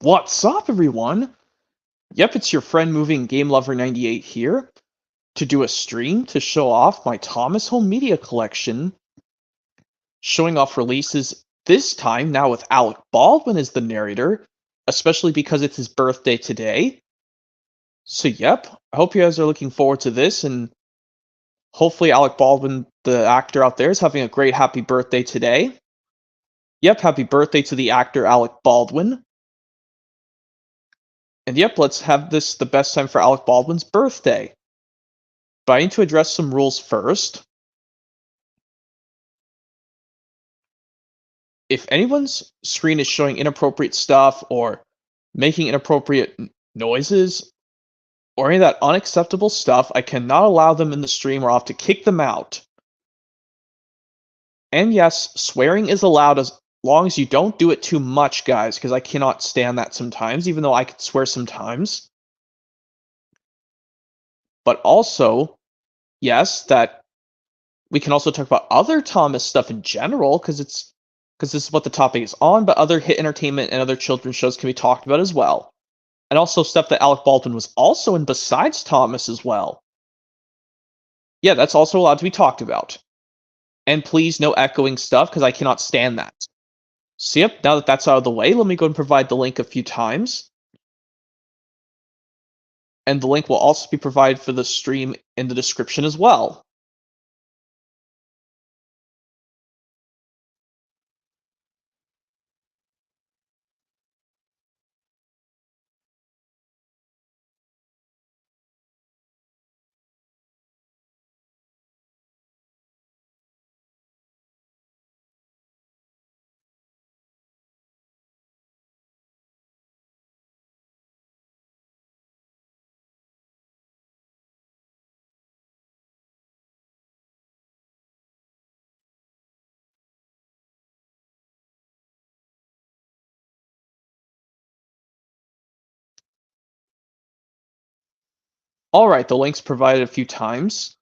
What's up, everyone? Yep, it's your friend Moving Game Lover 98 here to do a stream to show off my Thomas Home Media collection, showing off releases this time now with Alec Baldwin as the narrator, especially because it's his birthday today. So, yep, I hope you guys are looking forward to this, and hopefully, Alec Baldwin, the actor out there, is having a great happy birthday today. Yep, happy birthday to the actor Alec Baldwin. And yep, let's have this the best time for Alec Baldwin's birthday. But I need to address some rules first. If anyone's screen is showing inappropriate stuff or making inappropriate noises or any of that unacceptable stuff, I cannot allow them in the stream or I'll have to kick them out. And yes, swearing is allowed as long as you don't do it too much, guys, because I cannot stand that sometimes, even though I can swear sometimes. But also, yes, that we can also talk about other Thomas stuff in general, because this is what the topic is on, but other hit entertainment and other children's shows can be talked about as well. And also stuff that Alec Baldwin was also in besides Thomas as well. Yeah, that's also allowed to be talked about. And please, no echoing stuff, because I cannot stand that. So yep, now that that's out of the way, let me go and provide the link a few times. And the link will also be provided for the stream in the description as well. Alright, the link's provided a few times.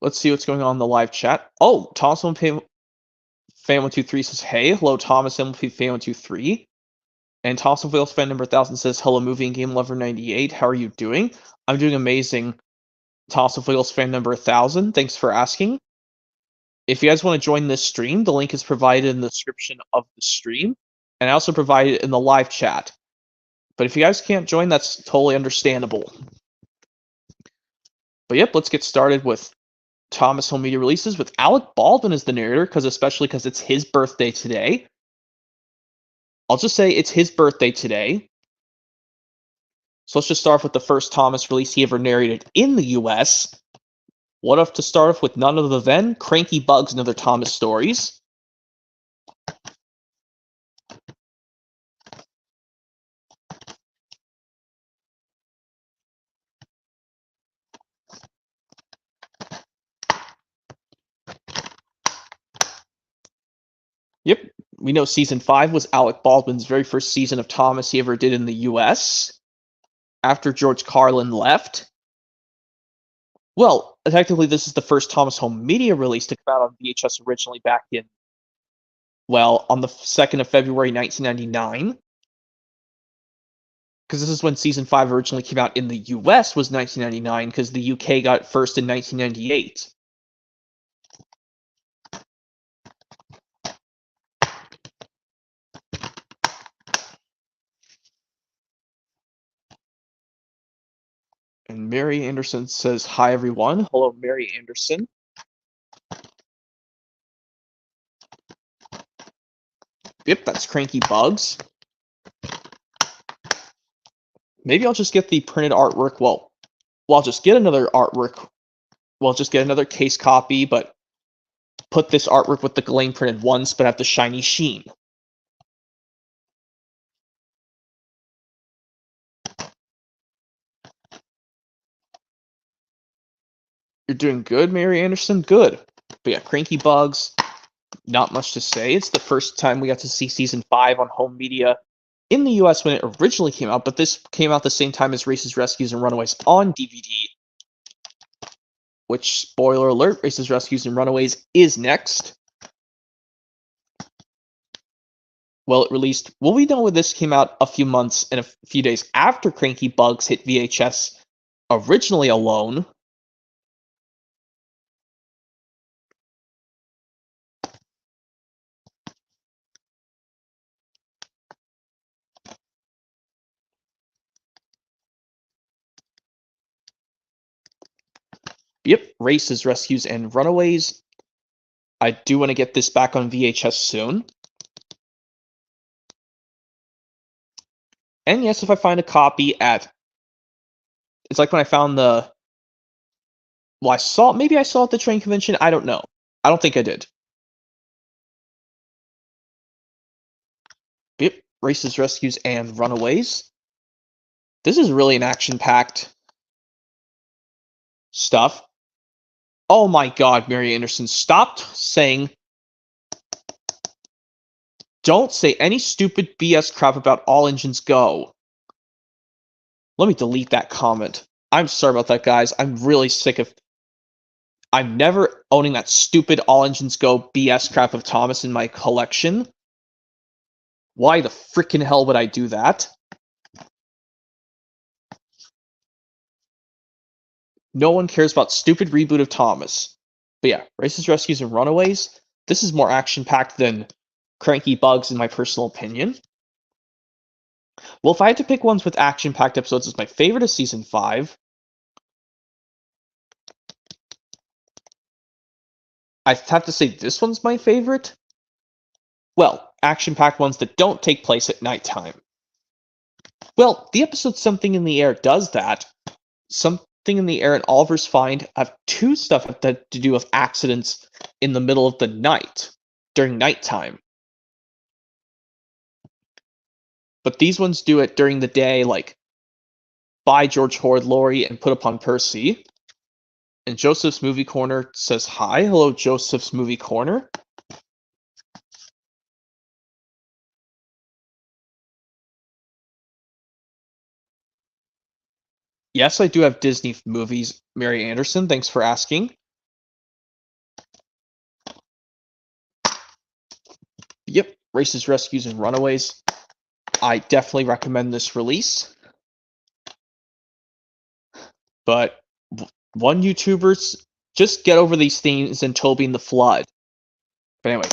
Let's see what's going on in the live chat. Oh, Thomas Fan123 says, hey. Hello, Thomas Fan123. And Thomas Wales fan number 1000 says, hello, Movie and Game Lover 98. How are you doing? I'm doing amazing. Thomas Wales fan number 1000. Thanks for asking. If you guys want to join this stream, the link is provided in the description of the stream. And I also provided it in the live chat. But if you guys can't join, that's totally understandable. But yep, let's get started with Thomas Home Media releases with Alec Baldwin as the narrator, especially because it's his birthday today. I'll just say it's his birthday today. So let's just start off with the first Thomas release he ever narrated in the US. What if to start off with none other than Cranky Bugs and Other Thomas Stories. Yep, we know season 5 was Alec Baldwin's very first season of Thomas he ever did in the US. After George Carlin left. Well, technically this is the first Thomas Home Media release to come out on VHS originally back in, well, on the 2nd of February 1999. Because this is when season 5 originally came out in the US was 1999, because the UK got it first in 1998. And Mary Anderson says, hi everyone. Hello, Mary Anderson. Yep, that's Cranky Bugs. Maybe I'll just get the printed artwork. Well, I'll just get another artwork. Well, just get another case copy, but put this artwork with the Ghislaine printed once, but have the shiny sheen. You're doing good, Mary Anderson? Good. But yeah, Cranky Bugs, not much to say. It's the first time we got to see season 5 on home media in the US when it originally came out, but this came out the same time as Races, Rescues, and Runaways on DVD. Which, spoiler alert, Races, Rescues, and Runaways is next. Well, it released. Well, we know this came out a few months and a few days after Cranky Bugs hit VHS originally alone. Yep, Races, Rescues, and Runaways. I do want to get this back on VHS soon. And yes, if I find a copy at... It's like when I found the... Well, maybe I saw it at the train convention. I don't know. I don't think I did. Yep, Races, Rescues, and Runaways. This is really an action-packed stuff. Oh my god, Mary Anderson, stop saying... Don't say any stupid BS crap about All Engines Go. Let me delete that comment. I'm sorry about that, guys. I'm really sick of... I'm never owning that stupid All Engines Go BS crap of Thomas in my collection. Why the frickin' hell would I do that? No one cares about stupid reboot of Thomas. But yeah, Races, Rescues, and Runaways. This is more action-packed than Cranky Bugs, in my personal opinion. Well, if I had to pick ones with action-packed episodes as my favorite of Season 5, I have to say this one's my favorite. Well, action-packed ones that don't take place at nighttime. Well, the episode Something in the Air does that. Something in the Air and Oliver's Find have two stuff that to do with accidents in the middle of the night, during nighttime. But these ones do it during the day, like By George Horde Laurie and Put Upon Percy. And Joseph's Movie Corner says hi. Hello, Joseph's Movie Corner. Yes, I do have Disney movies, Mary Anderson. Thanks for asking. Yep, Races, Rescues, and Runaways. I definitely recommend this release. But one YouTuber's just get over these things and Toby and the Flood. But anyway,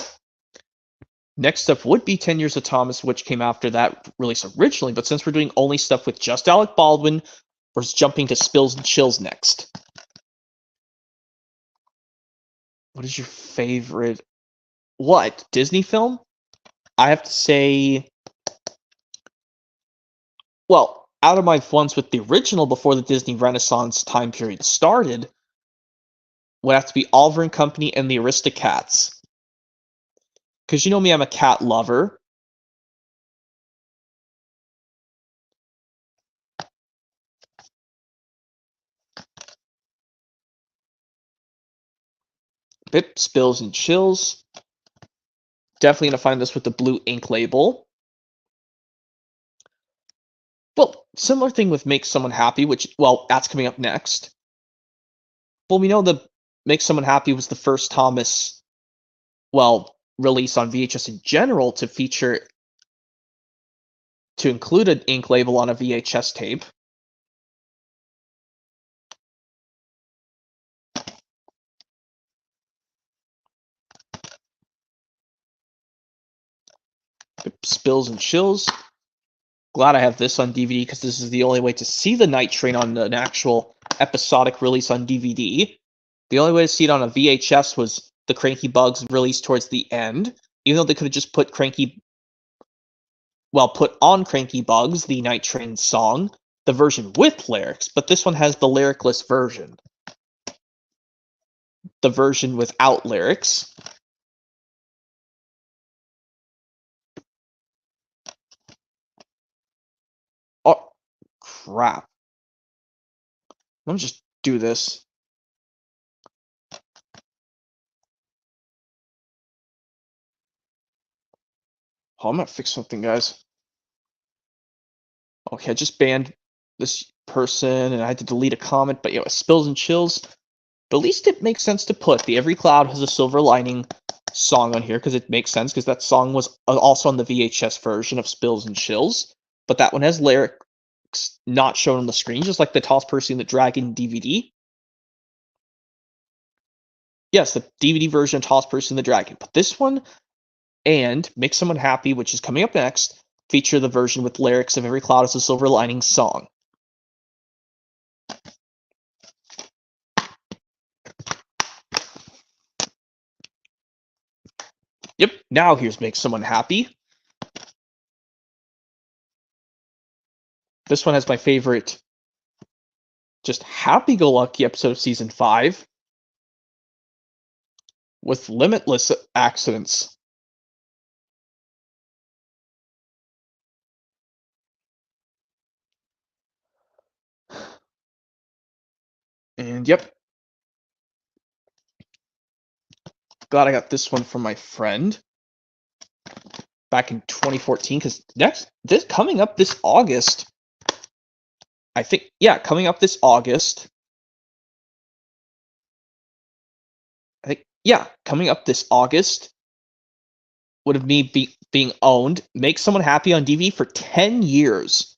next up would be 10 Years of Thomas, which came after that release originally. But since we're doing only stuff with just Alec Baldwin, we're jumping to Spills and Chills next. What is your favorite... What? Disney film? I have to say... Well, out of my ones with the original before the Disney Renaissance time period started, would have to be Oliver and Company and the Aristocats. Because you know me, I'm a cat lover. Bit Spills and Chills. Definitely going to find this with the blue ink label. Well, similar thing with Make Someone Happy, which, well, that's coming up next. Well, we know the Make Someone Happy was the first Thomas, well, release on VHS in general to feature, to include an ink label on a VHS tape. Spills and Chills. Glad I have this on DVD because this is the only way to see the Night Train on an actual episodic release on DVD. The only way to see it on a VHS was the Cranky Bugs release towards the end, even though they could have just put put on Cranky Bugs, the Night Train song, the version with lyrics, but this one has the lyricless version. The version without lyrics. Oh, crap. Let me just do this. Oh, I'm gonna fix something, guys. Okay, I just banned this person, and I had to delete a comment, but yeah, Spills and Chills. But at least it makes sense to put. The Every Cloud has a silver lining. song on here because it makes sense, because that song was also on the VHS version of Spills and Chills, but that one has lyrics not shown on the screen, just like the Toss Percy and the Dragon DVD. Yes, the DVD version of Toss Percy and the Dragon, but this one and Make Someone Happy, which is coming up next, feature the version with lyrics of Every Cloud Has a Silver Lining song. Yep, now here's Make Someone Happy. This one has my favorite, just happy-go-lucky episode of Season 5 with limitless accidents. And yep. Glad I got this one from my friend back in 2014, because this coming up this August, I think, yeah, coming up this August, I think, yeah, coming up this August would have me being owned Make Someone Happy on DVD for 10 years,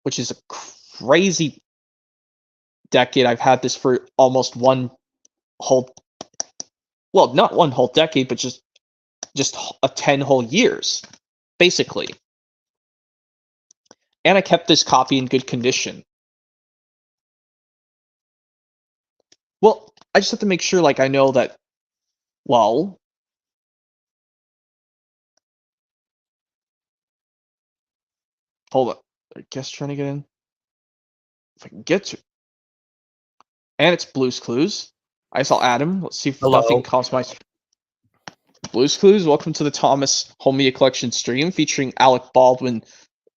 which is a crazy decade. I've had this for almost one whole, well, not one whole decade, but just a 10 whole years, basically. And I kept this copy in good condition. Well, I just have to make sure, like, I know that, well, hold up. I guess trying to get in. If I can get to. And it's Blue's Clues. I saw Adam. Let's see if nothing comes my. Blue's Clues, welcome to the Thomas Home Media Collection stream featuring Alec Baldwin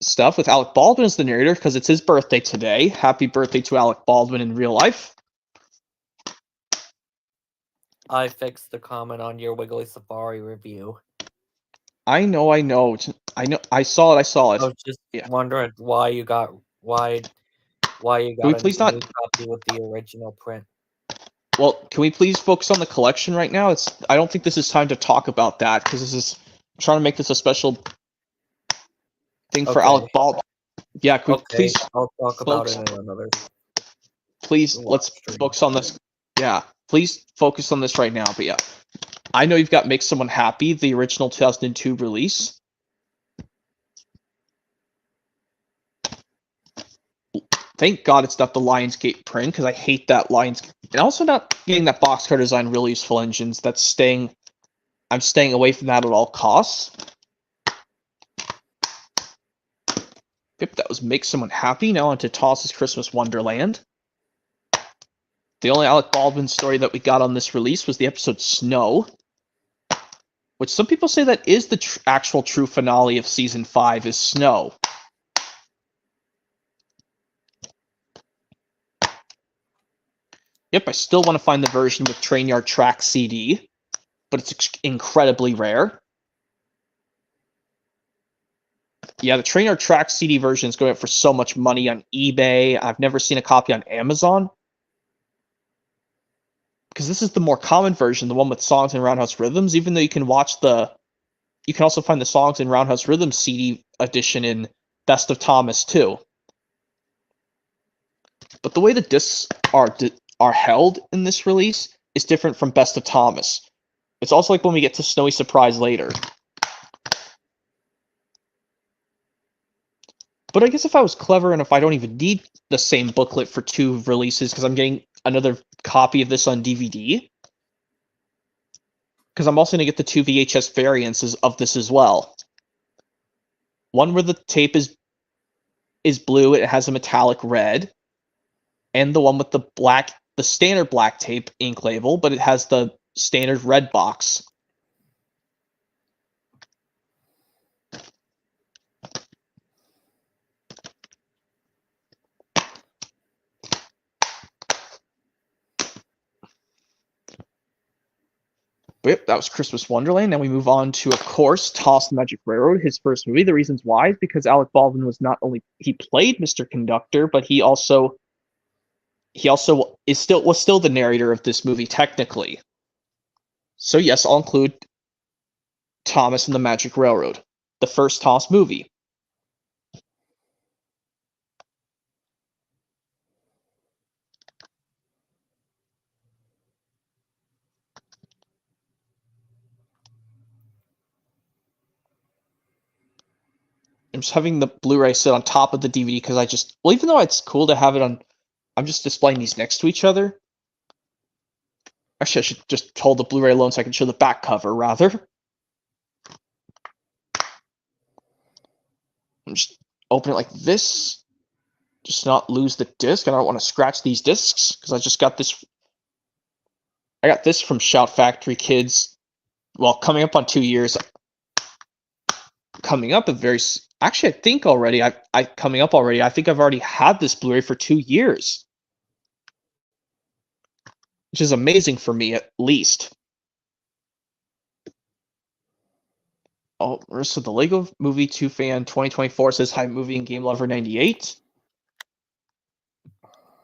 stuff, with Alec Baldwin as the narrator because it's his birthday today. Happy birthday to Alec Baldwin in real life. I fixed the comment on your Wiggly Safari review. I know. I saw it. I was just wondering why you got a new copy with the original print. Well, can we please focus on the collection right now? I don't think this is time to talk about that, because I'm trying to make this a special thing for Alec Baldwin. Yeah, please. I'll talk about it in another. Please, let's focus on this. Yeah, please focus on this right now. But yeah, I know you've got Make Someone Happy, the original 2002 release. Thank God it's not the Lionsgate print, because I hate that Lionsgate. And also not getting that boxcar design really useful engines. I'm staying away from that at all costs. Yep, that was Make Someone Happy. Now on to Toss's Christmas Wonderland. The only Alec Baldwin story that we got on this release was the episode Snow, which some people say that is the actual true finale of Season 5 is Snow. Yep, I still want to find the version with Train Yard Track CD, but it's incredibly rare. Yeah, the Train Yard Track CD version is going up for so much money on eBay. I've never seen a copy on Amazon, because this is the more common version, the one with songs and Roundhouse Rhythms, even though you can also find the songs and Roundhouse Rhythms CD edition in Best of Thomas too. But the way the discs are held in this release is different from Best of Thomas. It's also like when we get to Snowy Surprise later. But I guess if I was clever, and if I don't even need the same booklet for two releases, because I'm getting another copy of this on DVD, because I'm also going to get the two VHS variants of this as well. One where the tape is blue, it has a metallic red, and the one with the standard black tape ink label, but it has the standard red box. Yep, that was Christmas Wonderland. Now we move on to, of course, Toss the Magic Railroad, his first movie. The reasons why is because Alec Baldwin was not only he played Mr. Conductor, but he also was still the narrator of this movie technically. So yes, I'll include Thomas and the Magic Railroad, the first Thomas movie. I'm just having the Blu-ray sit on top of the DVD because well, even though it's cool to have it on, I'm just displaying these next to each other. Actually, I should just hold the Blu-ray alone so I can show the back cover, rather. I'm just open it like this. Just not lose the disc. I don't want to scratch these discs because I just got this. I got this from Shout Factory Kids. Well, coming up on 2 years. Coming up actually, I think already. Coming up already. I think I've already had this Blu-ray for 2 years, which is amazing for me, at least. Oh, Marissa, the Lego Movie 2 fan 2024 says hi, movie and game lover 98.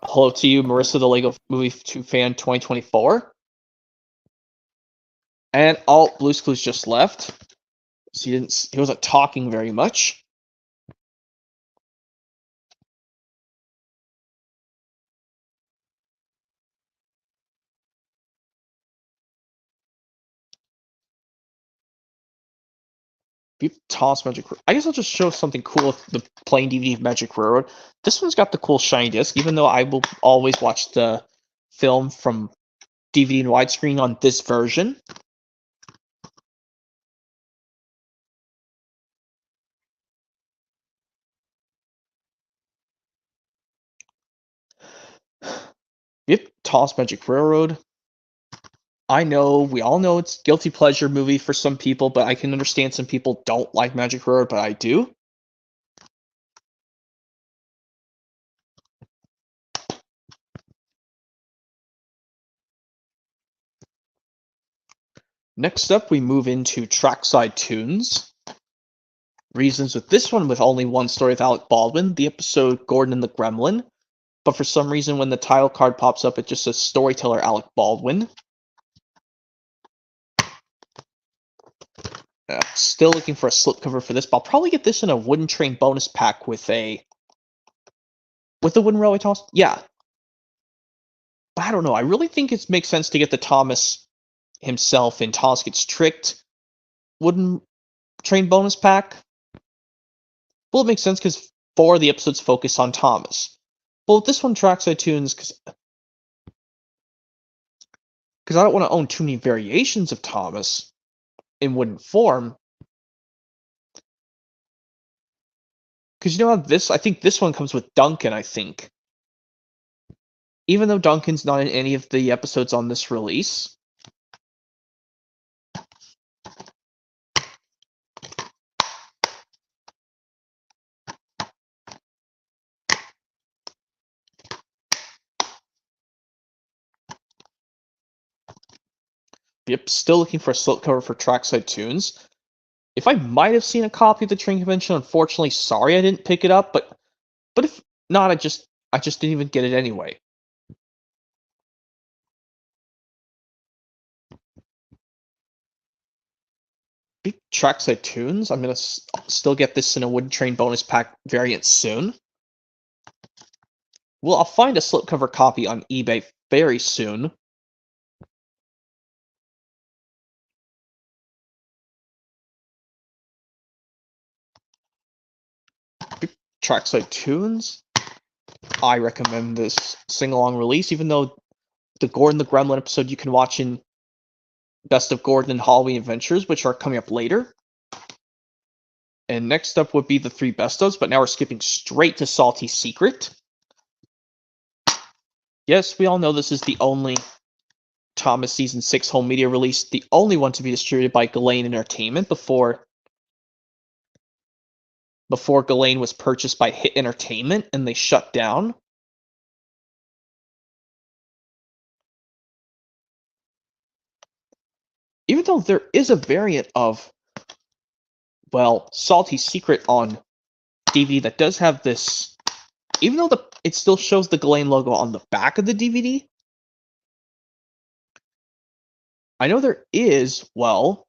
Hello to you, Marissa, the Lego Movie 2 fan 2024. And Blue's Clues just left. So he wasn't talking very much. Toss Magic. I guess I'll just show something cool with the plain DVD of Magic Railroad. This one's got the cool shiny disc, even though I will always watch the film from DVD and widescreen on this version. Yep, Toss Magic Railroad. I know, we all know it's guilty pleasure movie for some people, but I can understand some people don't like Magic Railroad, but I do. Next up, we move into Trackside Tunes. Reasons with this one with only one story of Alec Baldwin, the episode Gordon and the Gremlin. But for some reason, when the title card pops up, it just says Storyteller Alec Baldwin. Still looking for a slipcover for this, but I'll probably get this in a Wooden Train bonus pack with the Wooden Railway Toss. Yeah. But I don't know. I really think it makes sense to get the Thomas himself in Thomas Gets Tricked Wooden Train bonus pack. Well, it makes sense because 4 of the episodes focus on Thomas. Well, with this one, Trackside Tunes, because I don't want to own too many variations of Thomas in wooden form. Because you know how I think this one comes with Duncan, I think. Even though Duncan's not in any of the episodes on this release. Yep, still looking for a slipcover for Trackside Tunes. If I might have seen a copy of the Train Convention, unfortunately, sorry I didn't pick it up, but if not, I just didn't even get it anyway. Trackside Tunes. I'm gonna still get this in a Wooden Train bonus pack variant soon. Well, I'll find a slipcover copy on eBay very soon. Trackside Tunes. I recommend this sing-along release, even though the Gordon the Gremlin episode you can watch in Best of Gordon and Halloween Adventures, which are coming up later. And next up would be the 3 best ofs, but now we're skipping straight to Salty Secret. Yes, we all know this is the only Thomas Season 6 home media release, the only one to be distributed by Ghislaine Entertainment before Ghislaine was purchased by Hit Entertainment and they shut down. Even though there is a variant of, well, Salty Secret on DVD that does have this, even though it still shows the Ghislaine logo on the back of the DVD, I know there is, well,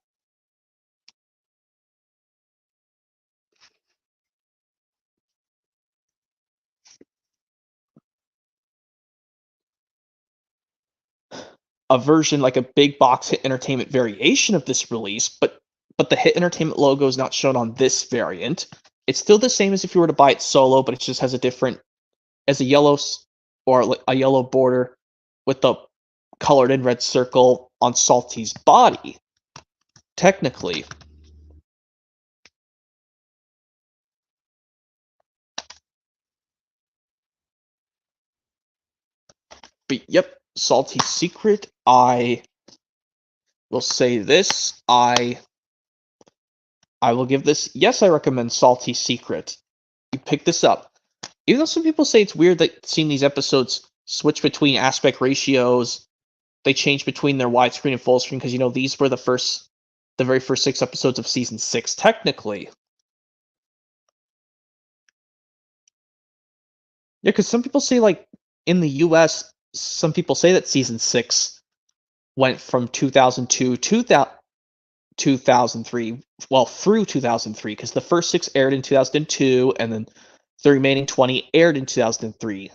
a version like a big box Hit Entertainment variation of this release, but the Hit Entertainment logo is not shown on this variant. It's still the same as if you were to buy it solo, but it just has a different, as a yellow or a yellow border with the colored in red circle on Salty's body. Technically. But yep, Salty's Secret, I will say this, I will give this, yes, I recommend Salty Secret. You pick this up. Even though some people say it's weird that seeing these episodes switch between aspect ratios, they change between their widescreen and full screen, because, these were the very first 6 episodes of Season 6, technically. Yeah, because some people say, like, in the US, some people say that Season 6 went from 2002 to 2003, well, through 2003, because the first 6 aired in 2002, and then the remaining 20 aired in 2003.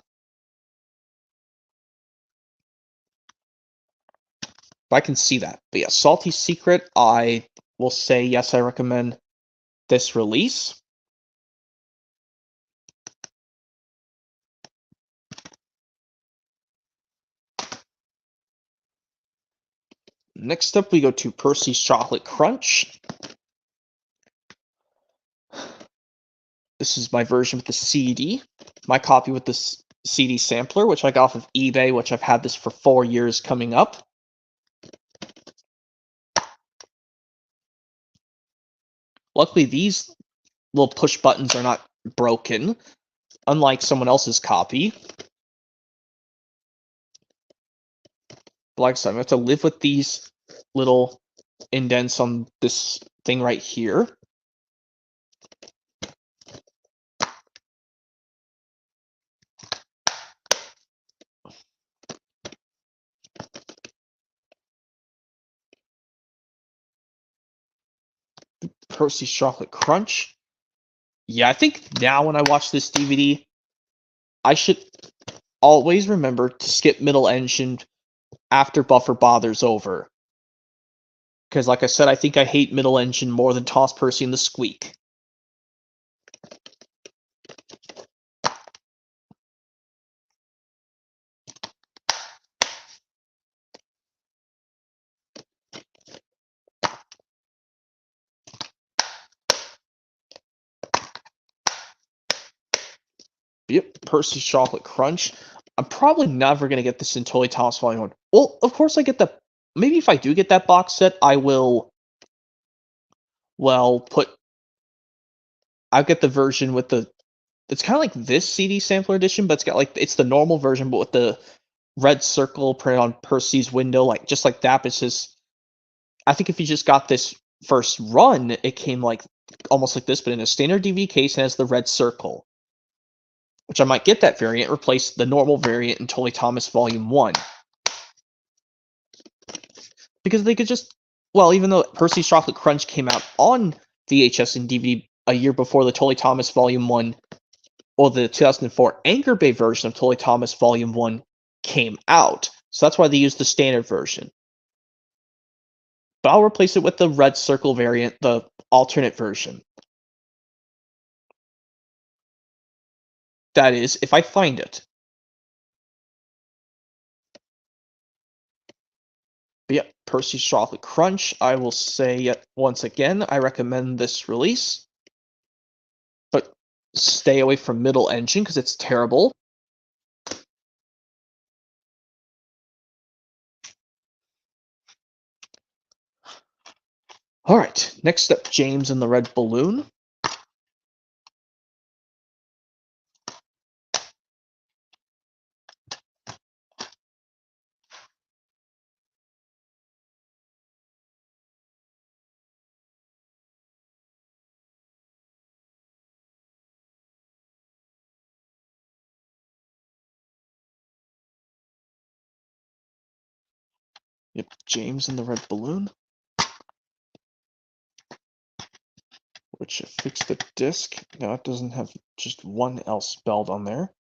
I can see that. But yeah, Salty Secret, I will say yes, I recommend this release. Next up, we go to Percy's Chocolate Crunch. This is my version with the CD. My copy with the CD sampler, which I got off of eBay, which I've had this for 4 years coming up. Luckily, these little push buttons are not broken, unlike someone else's copy. But like I said, I'm going to have to live with these little indents on this thing right here. Percy's Chocolate Crunch. Yeah, I think now when I watch this DVD, I should always remember to skip middle engine after buffer bother's over. Because like I said, I think I hate middle engine more than Toss Percy and the Squeak. Yep, Percy's Chocolate Crunch. I'm probably never going to get this in Totally Toss Volume 1. Well, of course I get the... Maybe if I do get that box set, I will... Well, I'll get the version with the... It's kind of like this CD Sampler Edition, but it's got, like... It's the normal version, but with the red circle printed on Percy's window, like just like that. It's just... I think if you just got this first run, it came like... Almost like this, but in a standard DVD case and has the red circle. Which I might get that variant, replace the normal variant in Totally Thomas Volume 1. Because they could just, well, even though Percy's Chocolate Crunch came out on VHS and DVD a year before the Totally Thomas Volume 1, or the 2004 Anchor Bay version of Totally Thomas Volume 1 came out. So that's why they used the standard version. But I'll replace it with the red circle variant, the alternate version. That is, if I find it. But yeah, Percy's Chocolate Crunch, I will say yet once again, I recommend this release. But stay away from middle engine because it's terrible. Alright, next up, James and the Red Balloon. Yep, James and the Red Balloon. Which if fix the disc. No, it doesn't have just one L spelled on there.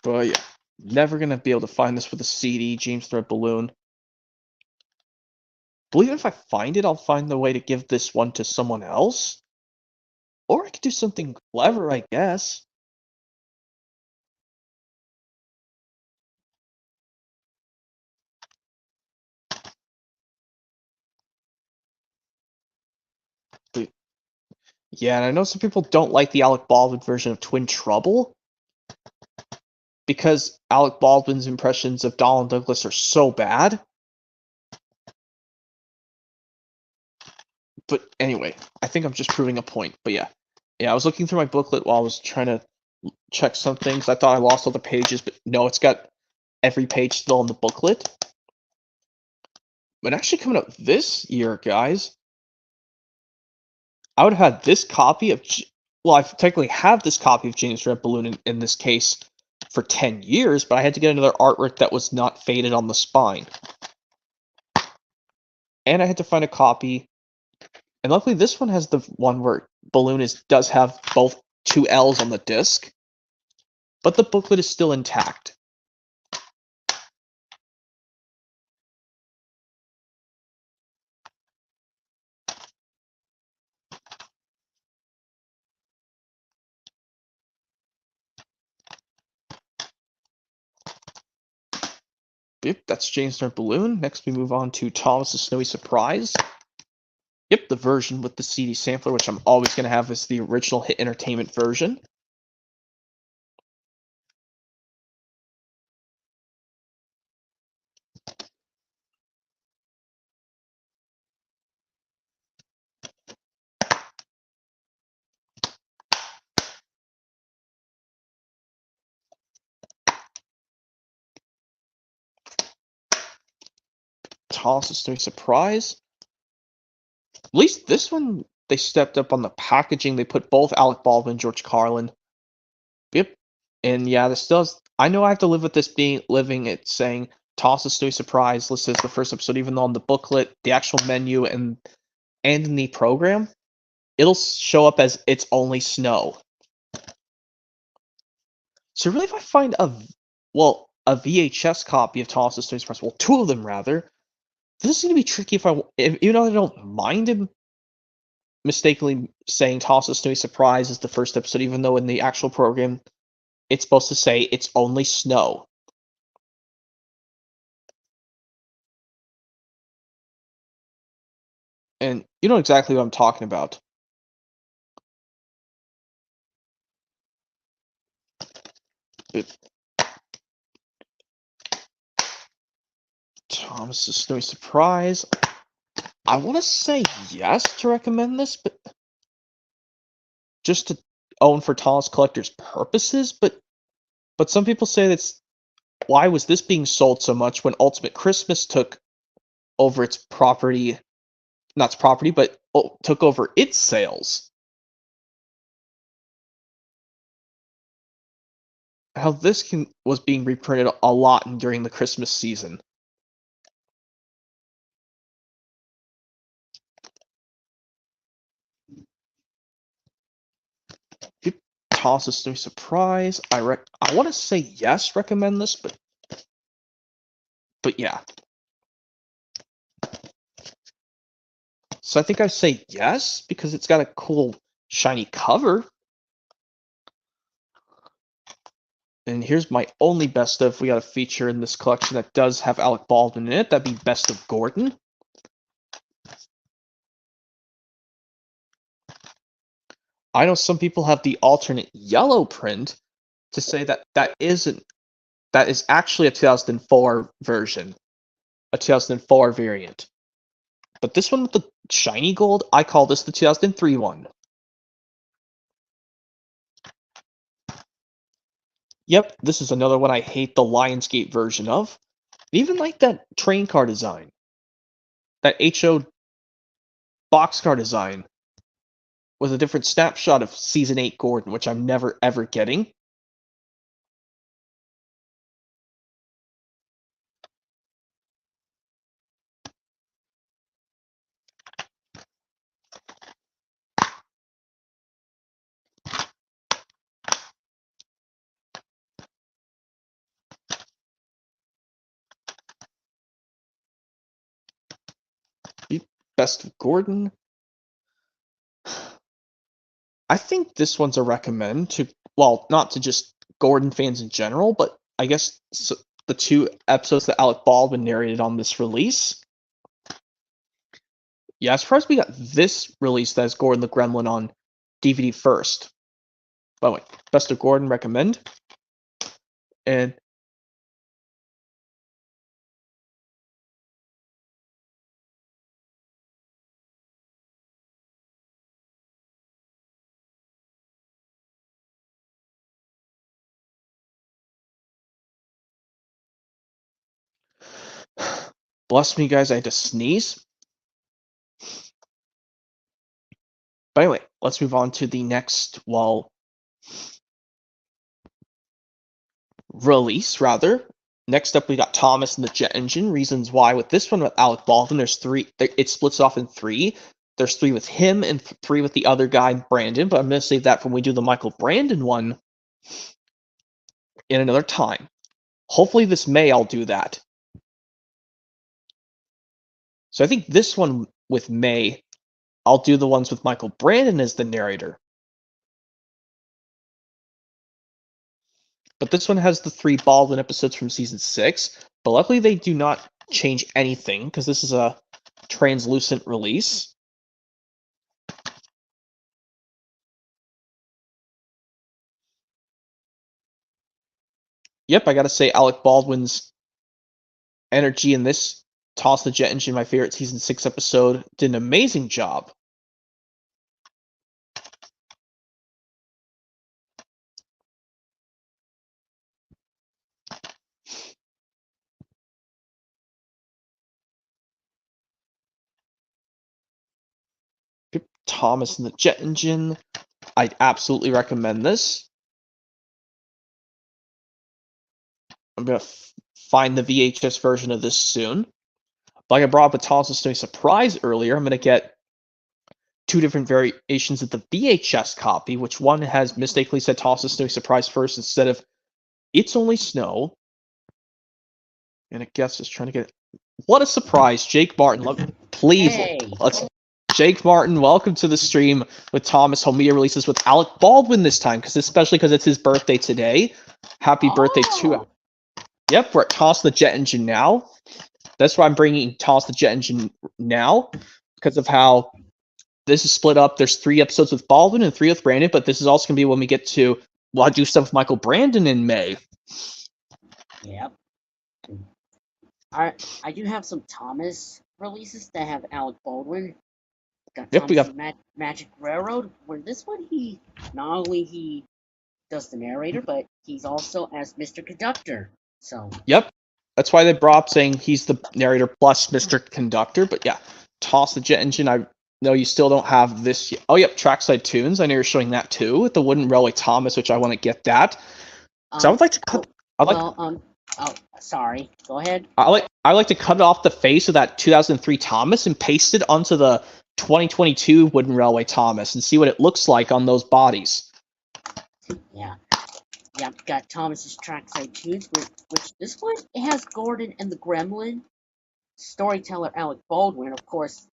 But yeah, never gonna be able to find this with a CD, James the Red Balloon. Believe if I find it, I'll find the way to give this one to someone else. Or I could do something clever, I guess. But, yeah, and I know some people don't like the Alec Baldwin version of Twin Trouble. Because Alec Baldwin's impressions of Donald Douglas are so bad. But anyway, I think I'm just proving a point. But yeah. Yeah, I was looking through my booklet while I was trying to check some things. I thought I lost all the pages, but no, it's got every page still in the booklet. But actually coming up this year, guys, I would have had this copy of... Well, I technically have this copy of James Red Balloon in this case for 10 years, but I had to get another artwork that was not faded on the spine. And I had to find a copy. And luckily this one has the one where Balloon does have both two L's on the disc. But the booklet is still intact. Yep, that's James Red Balloon. Next we move on to Thomas's Snowy Surprise. Yep, the version with the CD sampler, which I'm always going to have is the original Hit Entertainment version. Thomas's Snowy Surprise. At least this one, they stepped up on the packaging. They put both Alec Baldwin and George Carlin. Yep. And yeah, this still has, I know I have to live with this it's saying Thomas's Snowy Surprise listed as the first episode, even though on the booklet, the actual menu, and in the program, it'll show up as It's Only Snow. So really, if I find a VHS copy of Thomas's Snowy Surprise, well, two of them rather, this is going to be tricky even though I don't mind him mistakenly saying Thomas's Snowy Surprise is the first episode, even though in the actual program, it's supposed to say It's Only Snow. And you know exactly what I'm talking about. Thomas's Snowy Surprise. I want to say yes to recommend this, but just to own for Thomas Collector's purposes, but some people say that's why was this being sold so much when Ultimate Christmas took over its property, not its property, but took over its sales. How this was being reprinted a lot during the Christmas season. Thomas's Snowy Surprise. I want to say yes, recommend this, but yeah. So I think I say yes because it's got a cool shiny cover. And here's my only best of. We got a feature in this collection that does have Alec Baldwin in it. That'd be Best of Gordon. I know some people have the alternate yellow print to say that is actually a 2004 version, a 2004 variant. But this one with the shiny gold, I call this the 2003 one. Yep, this is another one I hate the Lionsgate version of. Even like that train car design. That HO boxcar design with a different snapshot of Season 8 Gordon, which I'm never ever getting. Best of Gordon. I think this one's a recommend to, well, not to just Gordon fans in general, but I guess the 2 episodes that Alec Baldwin narrated on this release. Yeah, I'm surprised we got this release that has Gordon the Gremlin on DVD first. By the way, Best of Gordon, recommend. And bless me, guys, I had to sneeze. But anyway, let's move on to the next, release, rather. Next up, we got Thomas and the Jet Engine. Reasons why with this one with Alec Baldwin, there's 3. It splits off in 3. There's 3 with him and 3 with the other guy, Brandon. But I'm going to save that for when we do the Michael Brandon one in another time. Hopefully this May I'll do that. So I think this one with May, I'll do the ones with Michael Brandon as the narrator. But this one has the 3 Baldwin episodes from season 6. But luckily they do not change anything because this is a translucent release. Yep, I gotta say Alec Baldwin's energy in this Toss the Jet Engine, my favorite season 6 episode, did an amazing job. Thomas and the Jet Engine. I'd absolutely recommend this. I'm going to find the VHS version of this soon. Like I brought up with Thomas Snowy Surprise earlier, I'm going to get 2 different variations of the VHS copy, which one has mistakenly said Thomas Snowy Surprise first instead of It's Only Snow. And I guess is trying to get... What a surprise, Jake Martin. Please, let's... Jake Martin, welcome to the stream with Thomas Home Media Releases with Alec Baldwin this time, especially because it's his birthday today. Happy birthday to... Yep, we're at Toss the Jet Engine now. That's why I'm bringing Toss the Jet Engine now, because of how this is split up. There's 3 episodes with Baldwin and 3 with Brandon, but this is also going to be when we get to... Well, I do stuff with Michael Brandon in May. Yep. I do have some Thomas releases that have Alec Baldwin. Yep, we got Magic Railroad, where this one he not only he does the narrator, but he's also as Mr. Conductor. So yep, that's why they brought up saying he's the narrator plus Mr. Conductor. But yeah, Toss the Jet Engine. I know you still don't have this yet. Oh yep, Trackside Tunes. I know you're showing that too with the Wooden Railway Thomas, which I want to get that. So I would like to cut. Oh, sorry. Go ahead. I like to cut off the face of that 2003 Thomas and paste it onto the 2022 Wooden Railway Thomas and see what it looks like on those bodies. Yeah. Yeah, got Thomas's Trackside Tunes, which this one, it has Gordon and the Gremlin. Storyteller Alec Baldwin, of course,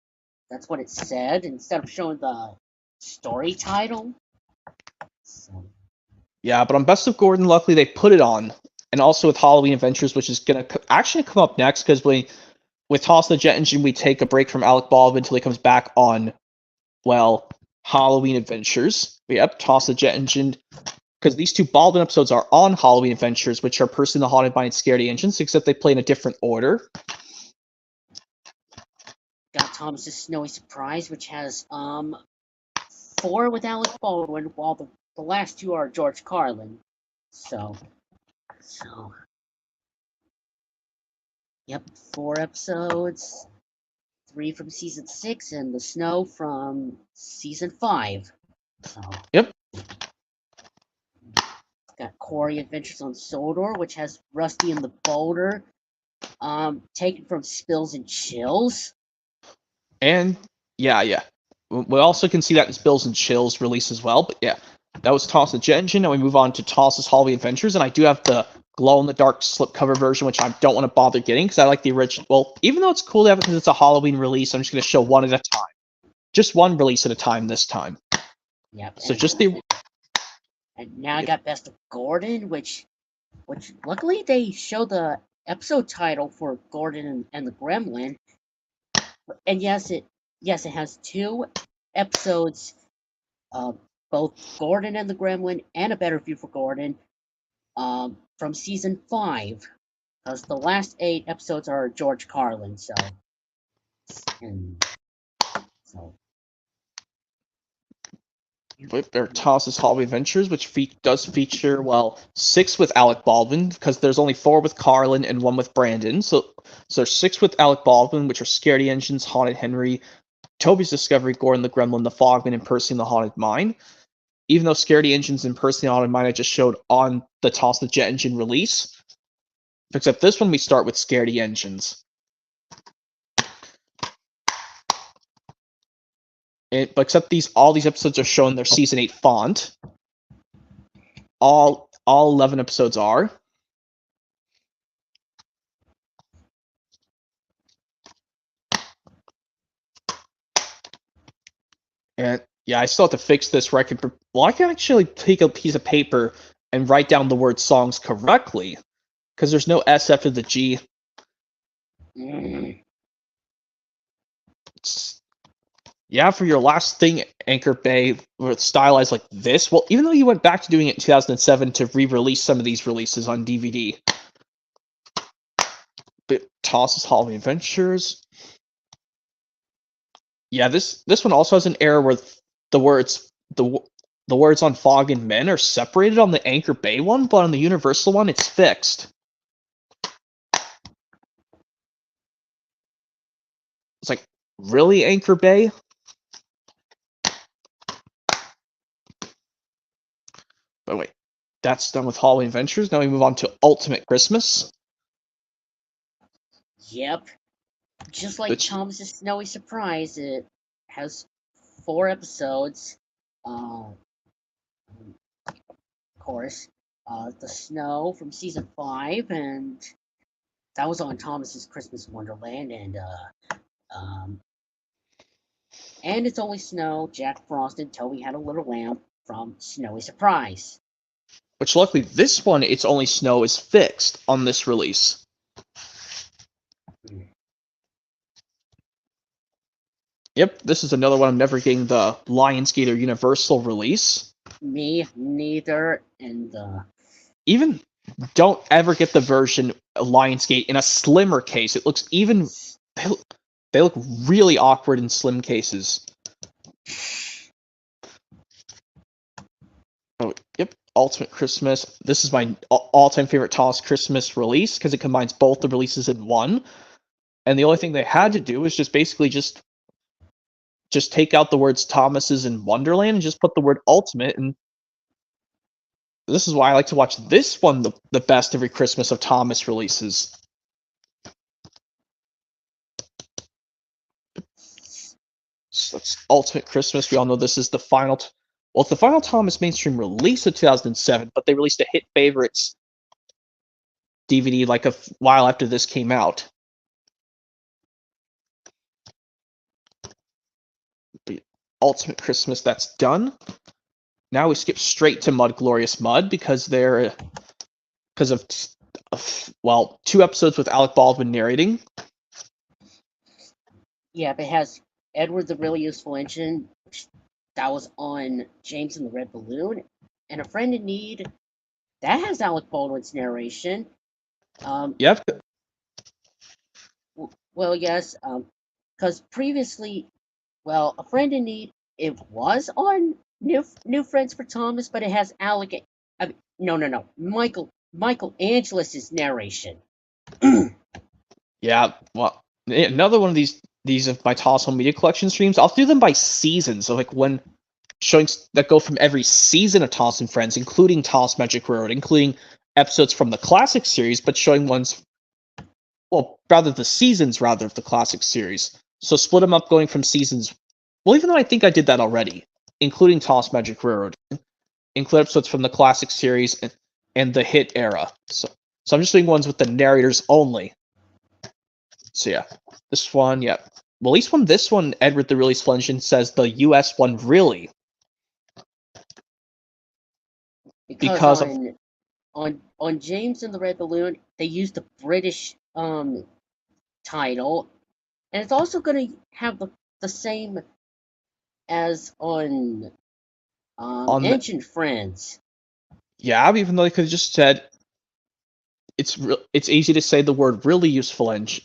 that's what it said, instead of showing the story title. So. Yeah, but on Best of Gordon, luckily they put it on. And also with Halloween Adventures, which is going to actually come up next, because with Toss the Jet Engine, we take a break from Alec Baldwin until he comes back on, well, Halloween Adventures. Yep, Toss the Jet Engine. Because these two Baldwin episodes are on Halloween Adventures, which are Percy the Haunted Mind and Scaredy Engines, except they play in a different order. Got Thomas's Snowy Surprise, which has 4 with Alec Baldwin, while the last 2 are George Carlin. So, yep, 4 episodes, 3 from season 6, and the snow from season 5. So, yep. Got Corey Adventures on Sodor, which has Rusty and the Boulder, taken from Spills and Chills. And yeah. We also can see that in Spills and Chills release as well. But yeah, that was Toss the Jet Engine. Now we move on to Toss's Halloween Adventures, and I do have the glow-in-the-dark slipcover version, which I don't want to bother getting because I like the original. Well, even though it's cool to have it because it's a Halloween release, I'm just going to show one at a time. Just one release at a time this time. Yep. So just the. And now I got Best of Gordon, which luckily they show the episode title for Gordon and the Gremlin. And yes, it has 2 episodes, both Gordon and the Gremlin and A Better View for Gordon, from season 5. Because the last 8 episodes are George Carlin, so. There are Toss's Halloween Adventures, which does feature, 6 with Alec Baldwin, because there's only 4 with Carlin and 1 with Brandon. So there's 6 with Alec Baldwin, which are Scaredy Engines, Haunted Henry, Toby's Discovery, Gordon the Gremlin, The Fogman, and Percy and the Haunted Mine. Even though Scaredy Engines and Percy and the Haunted Mine I just showed on the Toss the Jet Engine release. Except this one we start with Scaredy Engines. But except all these episodes are shown their season 8 font. All 11 episodes are. And yeah, I still have to fix this record. I can actually take a piece of paper and write down the word songs correctly, because there's no S after the G. Yeah, for your last thing, Anchor Bay, with stylized like this. Well, even though you went back to doing it in 2007 to re-release some of these releases on DVD. But Toss's Halloween Adventures. Yeah, this one also has an error where the words on Fog and Men are separated on the Anchor Bay one, but on the Universal one it's fixed. It's like, really, Anchor Bay? But wait, that's done with Halloween Adventures. Now we move on to Ultimate Christmas. Yep. Just like Thomas's Snowy Surprise, it has 4 episodes. Of course, the snow from season 5, and that was on Thomas's Christmas Wonderland, and It's Only Snow, Jack Frost and Toby Had a Little Lamb from Snowy Surprise. Which luckily this one, It's Only Snow, is fixed on this release. Yep, this is another one I'm never getting the Lionsgate or Universal release. Me neither, and even don't ever get the version Lionsgate in a slimmer case. It looks even they look really awkward in slim cases. Oh, yep, Ultimate Christmas. This is my all-time favorite Toss Christmas release because it combines both the releases in one. And the only thing they had to do was just basically just take out the words Thomas's and Wonderland and just put the word Ultimate. And this is why I like to watch this one the best every Christmas of Thomas releases. So that's Ultimate Christmas. We all know this is the final. It's the final Thomas mainstream release of 2007, but they released a Hit Favorites DVD like a while after this came out. Ultimate Christmas, that's done. Now we skip straight to Mud Glorious Mud because of 2 episodes with Alec Baldwin narrating. Yeah, it has Edward the Really Useful Engine, which that was on James and the Red Balloon, and A Friend in Need, that has Alec Baldwin's narration. Yep. Well, yes, because previously, well, A Friend in Need, it was on New Friends for Thomas, but it has Alec. No, Michael Angelus's narration. Yeah. Well, another one of these of my Toss Home Media Collection streams. I'll do them by season. So like when showing that go from every season of Toss and Friends, including Toss Magic Railroad, including episodes from the classic series, but showing ones, well, rather the seasons rather of the classic series. So split them up going from seasons. Well, even though I think I did that already, including Toss Magic Railroad, include episodes from the classic series and the hit era. So I'm just doing ones with the narrators only. So yeah, this one, yeah. Well, at least from this one, Edward the Really Splendid says the U.S. one really. Because on James and the Red Balloon, they used the British title, and it's also going to have the same as on Ancient Friends. Yeah, even though they could have just said it's easy to say the word really useful and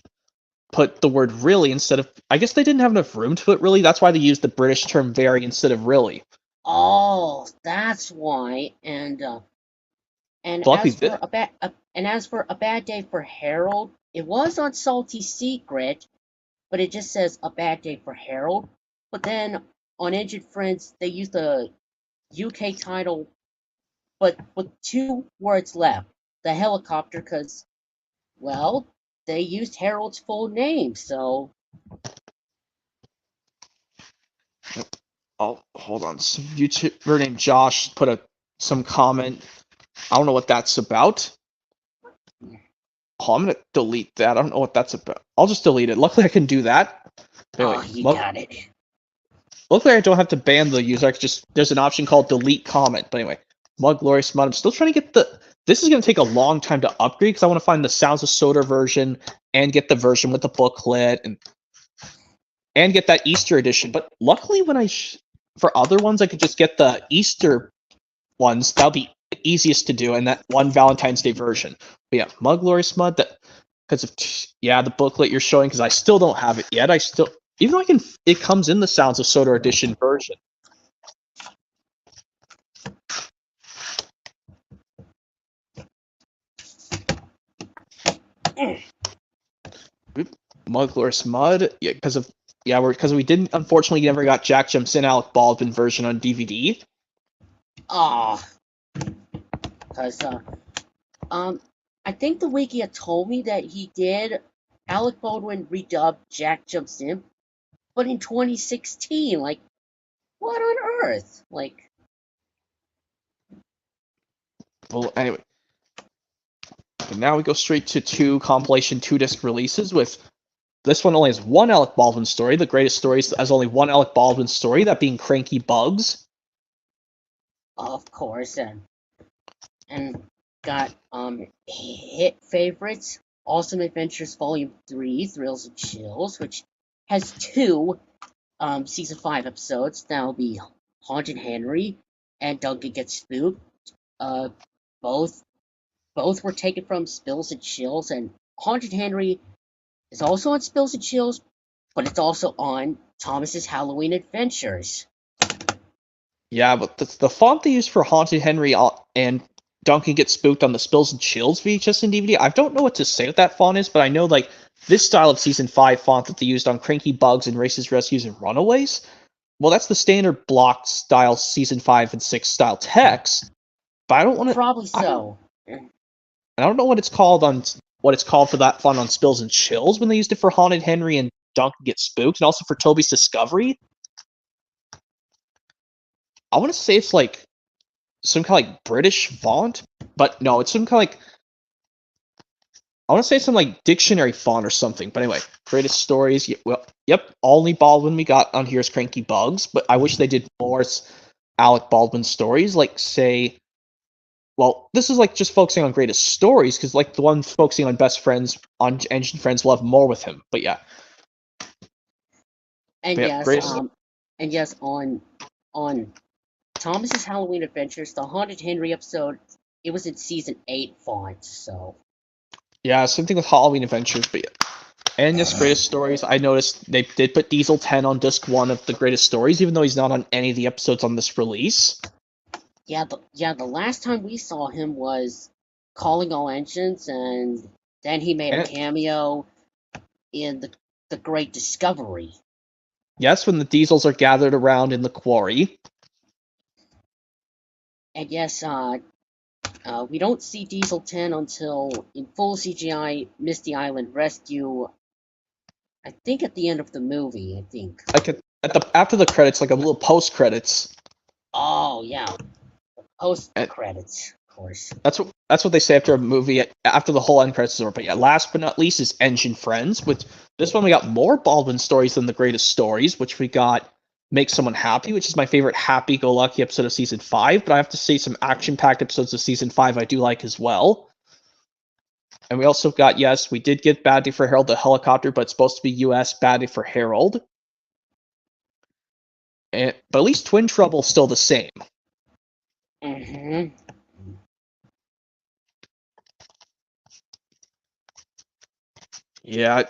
put the word really instead of. I guess they didn't have enough room to put really. That's why they used the British term very instead of really. Oh, that's why. And as for a bad day for Harold, it was on Salty Secret, but it just says A Bad Day for Harold. But then on Ancient Friends, they used the UK title, but with 2 words left. The helicopter, because, well, they used Harold's full name, so. Oh, hold on. Some YouTuber named Josh put some comment. I don't know what that's about. Oh, I'm gonna delete that. I don't know what that's about. I'll just delete it. Luckily, I can do that. Anyway, you got it. Luckily, I don't have to ban the user. I can there's an option called delete comment. But anyway, Mud Glorious Mud. I'm still trying to get This is gonna take a long time to upgrade because I want to find the Sounds of Soda version and get the version with the booklet and get that Easter edition. But luckily, when for other ones, I could just get the Easter ones. That'll be easiest to do, and that one Valentine's Day version. But yeah, Mud Glorious Mud. That because of the booklet you're showing, because I still don't have it yet. Even though it comes in the Sounds of Soda edition version. Mud Glorious Mud, yeah, because we didn't, unfortunately, never got Jack Jumps in Alec Baldwin version on DVD. Because I think the wiki had told me that he did. Alec Baldwin redubbed Jack Jumps In, but in 2016, like, what on earth? Like. Well, anyway. And now we go straight to 2 compilation 2-disc releases with. This one only has 1 Alec Baldwin story. The Greatest Stories has only 1 Alec Baldwin story, that being Cranky Bugs. Of course, and got hit favorites, Awesome Adventures Volume 3, Thrills and Chills, which has 2 Season 5 episodes. That'll be Haunted Henry and Duncan Gets Spooked. Both were taken from Spills and Chills, and Haunted Henry is also on Spills and Chills, but it's also on Thomas's Halloween Adventures. Yeah, but the font they use for Haunted Henry and Duncan Gets Spooked on the Spills and Chills VHS and DVD, I don't know what to say what that font is, but I know like this style of Season 5 font that they used on Cranky Bugs and Races, Rescues, and Runaways, well, that's the standard block style Season 5 and 6 style text, but I don't want to... Probably so. I don't know what it's called for that font on Spills and Chills when they used it for Haunted Henry and Duncan Gets Spooked, and also for Toby's Discovery. I want to say it's like some kind of like British font, but no, it's some kind of like, I want to say some like dictionary font or something. But anyway, Greatest Stories. Yep, only Baldwin we got on here is Cranky Bugs, but I wish they did more Alec Baldwin stories, like say. Well, this is like just focusing on Greatest Stories, because like the one focusing on Best Friends, on Ancient Friends, will have more with him. But yeah. And but yes, and yes, on on Thomas's Halloween Adventures, the Haunted Henry episode, it was in season 8 font, so. Yeah, same thing with Halloween Adventures, but and yes, Greatest Stories. I noticed they did put Diesel 10 on disc 1 of the Greatest Stories, even though he's not on any of the episodes on this release. Yeah, the last time we saw him was Calling All Engines, and then he made a cameo in the Great Discovery. Yes, when the Diesels are gathered around in the quarry. And yes, we don't see Diesel 10 until in full CGI Misty Island Rescue. I think at the end of the movie. I think. Like after the credits, like a little post credits. Oh yeah, post credits, of course. That's what they say after a movie, after the whole end credits is over. But yeah, last but not least is Engine Friends. With this one, we got more Baldwin stories than the Greatest Stories, which we got Make Someone Happy, which is my favorite happy-go-lucky episode of season 5. But I have to say, some action-packed episodes of season 5 I do like as well. And we also got, yes, we did get Bad Day for Harold the helicopter, but it's supposed to be U.S. Bad Day for Harold. But at least Twin Trouble's still the same. Mm-hmm. Yeah,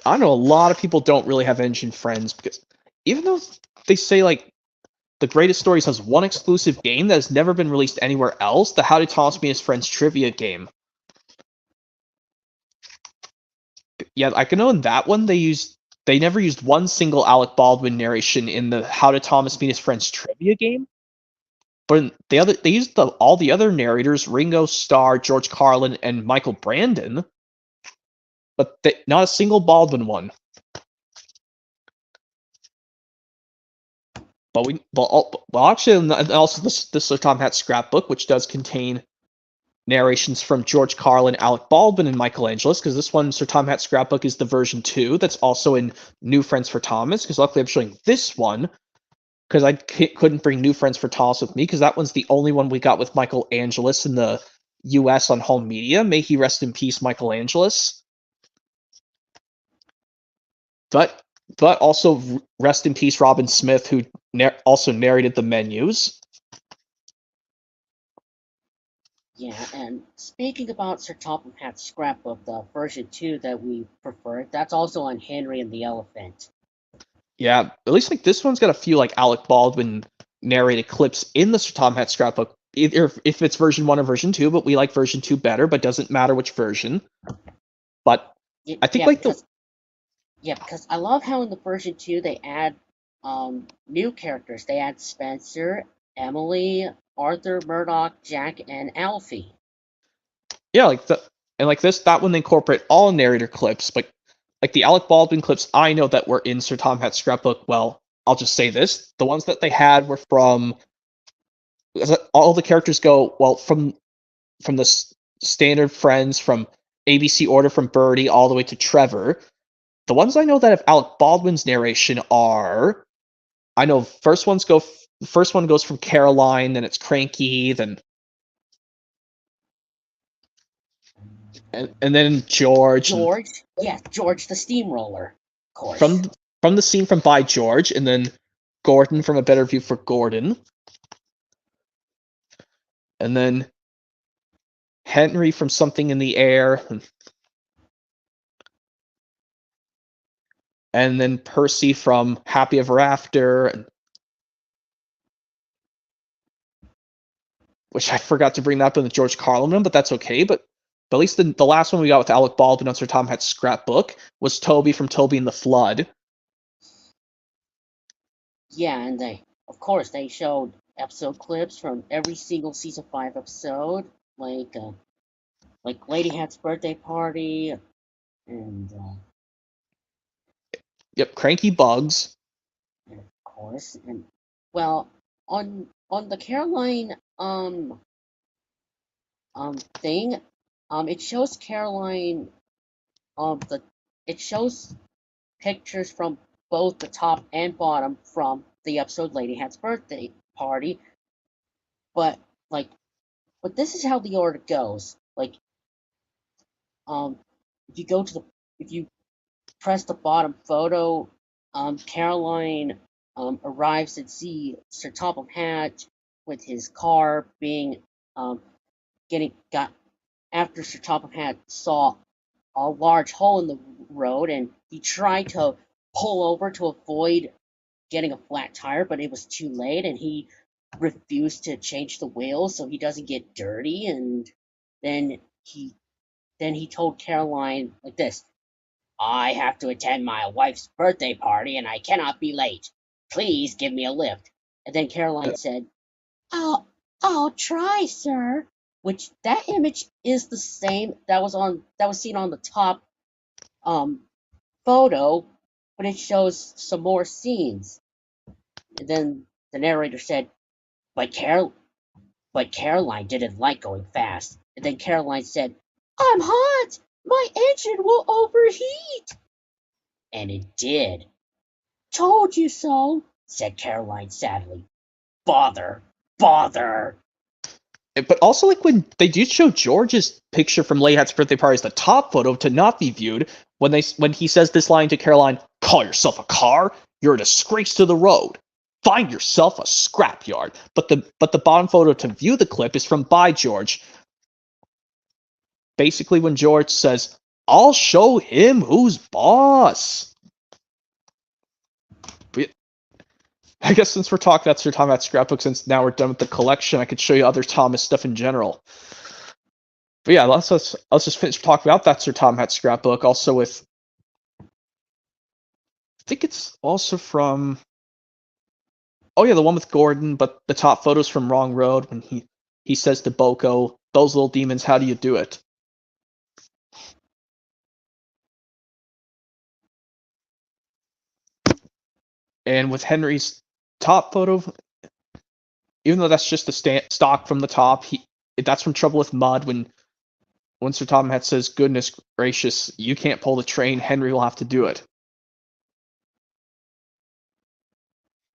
I know a lot of people don't really have Engine Friends, because even though they say, like, the Greatest Stories has one exclusive game that has never been released anywhere else, the How Did Thomas Meet His Friends trivia game. Yeah, I can know in that one they never used one single Alec Baldwin narration in the How Did Thomas Meet His Friends trivia game. But in they used all the other narrators, Ringo Starr, George Carlin, and Michael Brandon, but not a single Baldwin one. But actually, and also this Tom Hat Scrapbook, which does contain narrations from George Carlin, Alec Baldwin, and Michael Angelis, because this one, Sir Tom Hat Scrapbook, is the version 2 that's also in New Friends for Thomas, because luckily I'm showing this one, because I couldn't bring New Friends for Thomas with me, because that one's the only one we got with Michael Angelis in the US on home media. May he rest in peace, Michael Angelis. But also rest in peace, Robin Smith, who also narrated the menus. Yeah, and speaking about Sir Topham Hatt's Scrapbook, the version 2 that we prefer, that's also on Henry and the Elephant. Yeah, at least like this one's got a few like Alec Baldwin narrated clips in the Sir Tom Hat Scrapbook, either if it's version 1 or version 2, but we like version 2 better, but doesn't matter which version. But I think because I love how in the version 2 they add new characters. They add Spencer, Emily, Arthur, Murdoch, Jack, and Alfie. Yeah, that one they incorporate all narrator clips, but like the Alec Baldwin clips I know that were in Sir Tom Hat's Scrapbook, well, I'll just say this. The ones that they had were from all the characters go, well, from the standard friends, from ABC Order, from Birdie, all the way to Trevor. The ones I know that have Alec Baldwin's narration are, I know first one goes from Caroline, then it's Cranky, then and then George. George the Steamroller, of course. From the scene from By George, and then Gordon from A Better View for Gordon. And then Henry from Something in the Air. And then Percy from Happy Ever After. Which I forgot to bring that up in the George Carlin one, but that's okay. But at least the last one we got with Alec Baldwin on Sir Tom Hat's Scrapbook was Toby from Toby and the Flood. Yeah, and of course, they showed episode clips from every single season 5 episode, like Lady Hat's birthday party, and Yep, Cranky Bugs. And of course, and well, on the Caroline thing, it shows Caroline it shows pictures from both the top and bottom from the episode Lady Hat's birthday party, but this is how the order goes. If you press the bottom photo, Caroline arrives and see Sir Topham Hatt with his car being got after Sir Topham Hatt saw a large hole in the road, and he tried to pull over to avoid getting a flat tire, but it was too late, and he refused to change the wheels so he doesn't get dirty. And then he told Caroline like this: "I have to attend my wife's birthday party and I cannot be late. Please give me a lift." And then Caroline said, I'll try, sir. Which that image is the same that was seen on the top photo, but it shows some more scenes. And then the narrator said, but Caroline didn't like going fast. And then Caroline said, "I'm hot. My engine will overheat." And it did. "Told you so," said Caroline sadly. Bother. But also, like, when they do show George's picture from Layhat's birthday party as the top photo to not be viewed, when he says this line to Caroline, "Call yourself a car? You're a disgrace to the road. Find yourself a scrapyard." But the bottom photo to view the clip is from By George. Basically, when George says, "I'll show him who's boss." But I guess since we're talking about Sir Thomas Scrapbook, since now we're done with the collection, I could show you other Thomas stuff in general. But yeah, let's just finish talking about that Sir Thomas Scrapbook. Also with, I think it's also from, oh yeah, the one with Gordon, but the top photo's from Wrong Road when he says to Boko, "Those little demons, how do you do it?" And with Henry's top photo, even though that's just the stock from the top, that's from Trouble with Mud when Sir Topham Hatt says, "Goodness gracious, you can't pull the train, Henry will have to do it."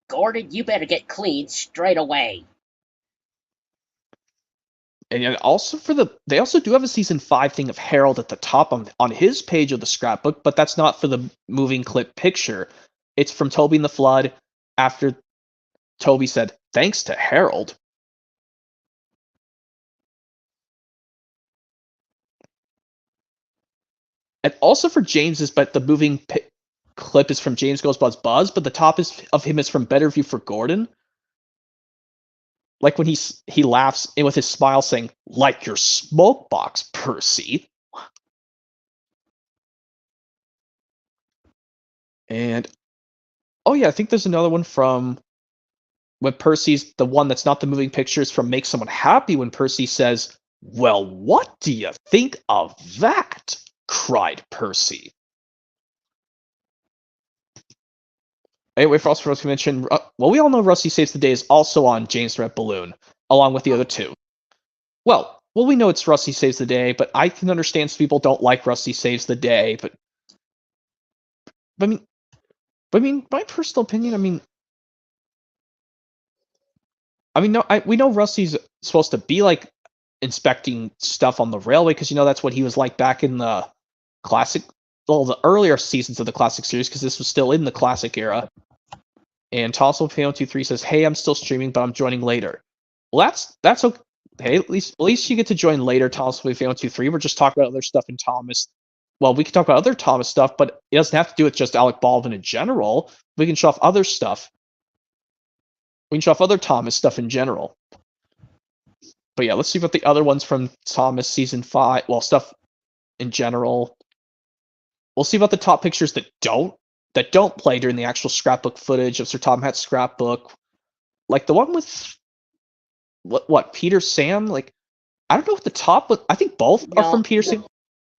"Gordon, you better get clean straight away." And yet also they also do have a season 5 thing of Harold at the top on his page of the scrapbook, but that's not for the moving clip picture. It's from Toby and the Flood after Toby said, "Thanks to Harold." And also for James's, but the moving clip is from James Goes Buzz, but the top of him is from Better View for Gordon. Like when he laughs and with his smile saying, "Like your smoke box, Percy." And oh yeah, I think there's another one from when Percy's, the one that's not the moving pictures, from Make Someone Happy, when Percy says, "Well, what do you think of that?" cried Percy. Anyway, for us to mention, well, we all know Rusty Saves the Day is also on James Red Balloon, along with the other two. Well, we know it's Rusty Saves the Day, but I can understand some people don't like Rusty Saves the Day, but I mean, my personal opinion, we know Rusty's supposed to be like inspecting stuff on the railway because that's what he was like back in the classic, the earlier seasons of the classic series, because this was still in the classic era. And Tossle-Fan123 says, "Hey, I'm still streaming, but I'm joining later." Well, that's okay. Hey, at least you get to join later, Tossle-Fan123. We're just talking about other stuff in Thomas. Well, we can talk about other Thomas stuff, but it doesn't have to do with just Alec Baldwin in general. We can show off other stuff. We can show off other Thomas stuff in general. But yeah, let's see what the other ones from Thomas season 5. Well, stuff in general. We'll see about the top pictures that don't play during the actual scrapbook footage of Sir Tom Hatt's scrapbook. Like the one with what Peter Sam? Like, I don't know if the top, but I think both are from Peter Sam.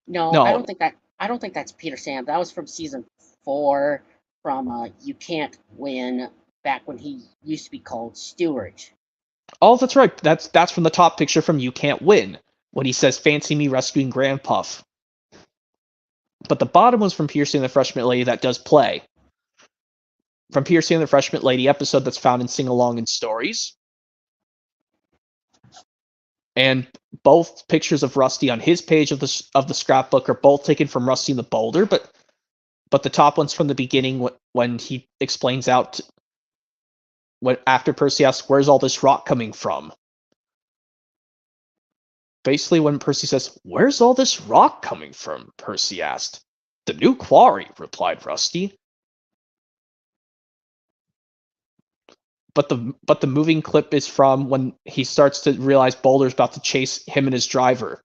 No, I don't think that's Peter Sam. That was from season 4 from You Can't Win, back when he used to be called Stewart. Oh, that's right. That's from the top picture from You Can't Win, when he says, "Fancy me rescuing Grandpuff." But the bottom one's from Percy and the Freshman Lady that does play. From Percy and the Freshman Lady episode that's found in Sing Along and Stories. And both pictures of Rusty on his page of the scrapbook are both taken from Rusty and the Boulder, but the top one's from the beginning when he explains out after Percy asks, "Where's all this rock coming from?" Basically, when Percy says, "Where's all this rock coming from?" Percy asked. "The new quarry," replied Rusty. But the moving clip is from when he starts to realize Boulder's about to chase him and his driver.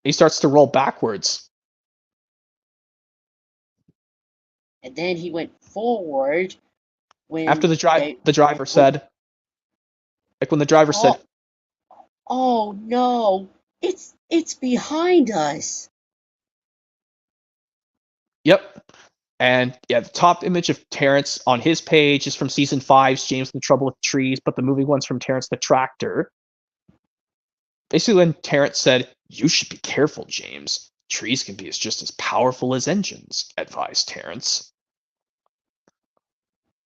He starts to roll backwards. And then he went forward when after the driver said, like when the driver said, "Oh no, it's behind us." Yep. And yeah, the top image of Terrence on his page is from season 5's James in Trouble with Trees, but the moving one's from Terrence the Tractor. Basically, when Terrence said, "You should be careful, James. Trees can be just as powerful as engines," advised Terrence.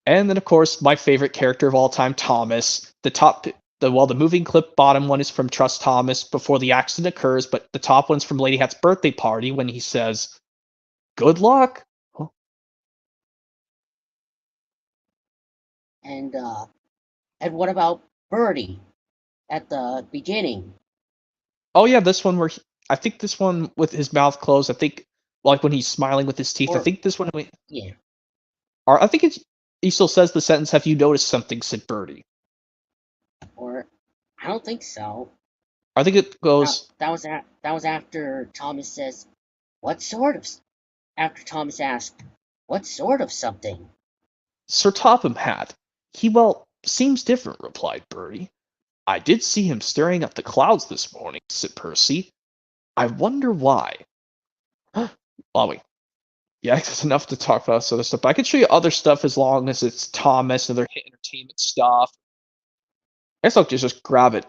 And then, of course, my favorite character of all time, Thomas. The moving clip bottom one is from Trust Thomas before the accident occurs, but the top one's from Lady Hat's birthday party when he says, "Good luck." And what about Birdie at the beginning? Oh yeah, this one I think this one with his mouth closed. I think like when he's smiling with his teeth. I think this one. Yeah. Or I think he still says the sentence, "Have you noticed something?" said Birdie. Or I don't think so. I think it goes. That was after Thomas says, "What sort of?" After Thomas asked, "What sort of something?" "Sir Topham Hatt. He, seems different," replied Birdie. "I did see him staring at the clouds this morning," said Percy. "I wonder why." Well, yeah, that's enough to talk about other stuff. But I can show you other stuff as long as it's Thomas and other entertainment stuff. I guess I'll just grab it.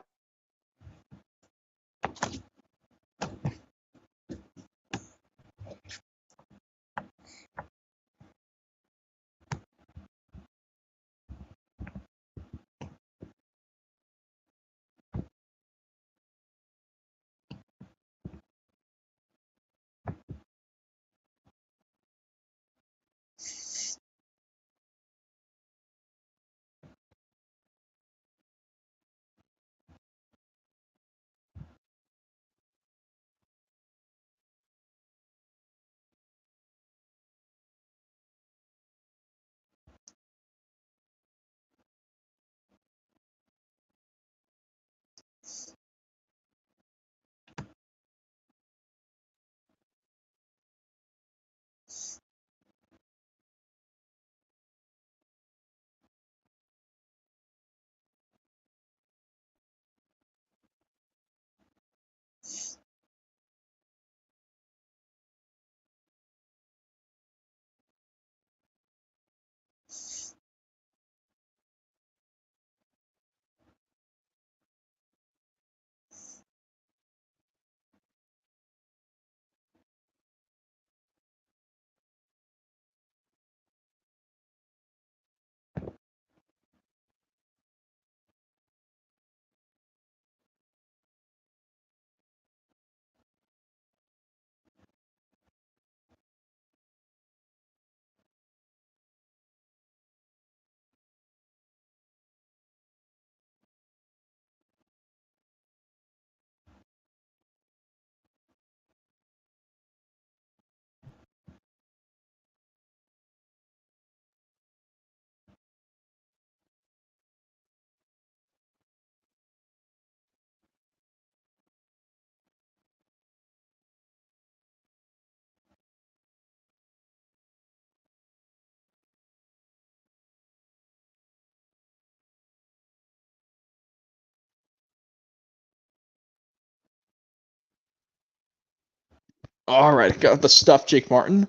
All right, got the stuff, Jake Martin.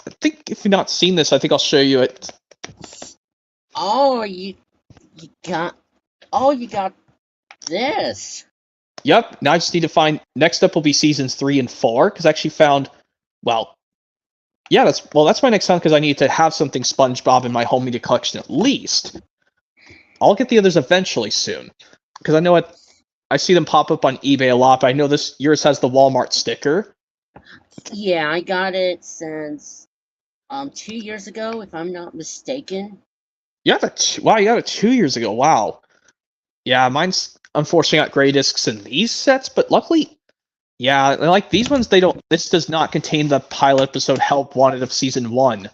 I think if you've not seen this, I think I'll show you it. Oh, you got this. Yep. Now I just need to find. Next up will be seasons 3 and 4 because I actually found. Yeah, that's my next time because I need to have something SpongeBob in my home media collection at least. I'll get the others eventually soon because I know I see them pop up on eBay a lot, but I know yours has the Walmart sticker. Yeah, I got it since 2 years ago, if I'm not mistaken. Wow, you got it 2 years ago. Wow. Yeah, mine's unfortunately got gray discs in these sets, but luckily, yeah, like these ones, they don't. This does not contain the pilot episode "Help Wanted" of season 1.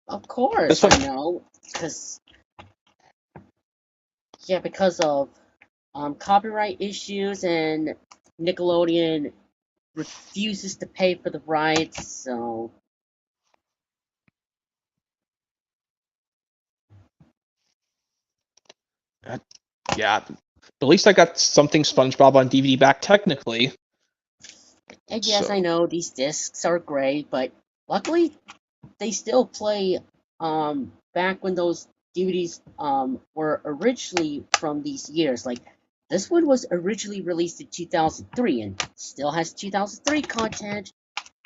Of course, This one- I know, because of copyright issues and Nickelodeon refuses to pay for the rights, so. Yeah, at least I got something SpongeBob on DVD back technically. And yes, So- I know these discs are gray, but luckily they still play back when those DVDs were originally from these years. Like this one was originally released in 2003 and still has 2003 content,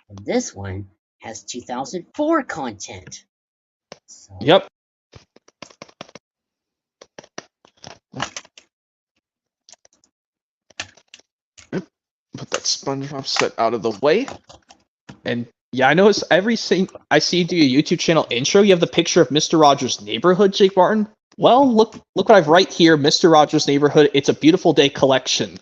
and this one has 2004 content. So, Yep. Put that SpongeBob set out of the way. And yeah, I notice everything I see you do your YouTube channel intro, you have the picture of Mr. Rogers' Neighborhood, Jake Martin. Well, look what I've right here, Mr. Rogers' Neighborhood. It's a Beautiful Day collection.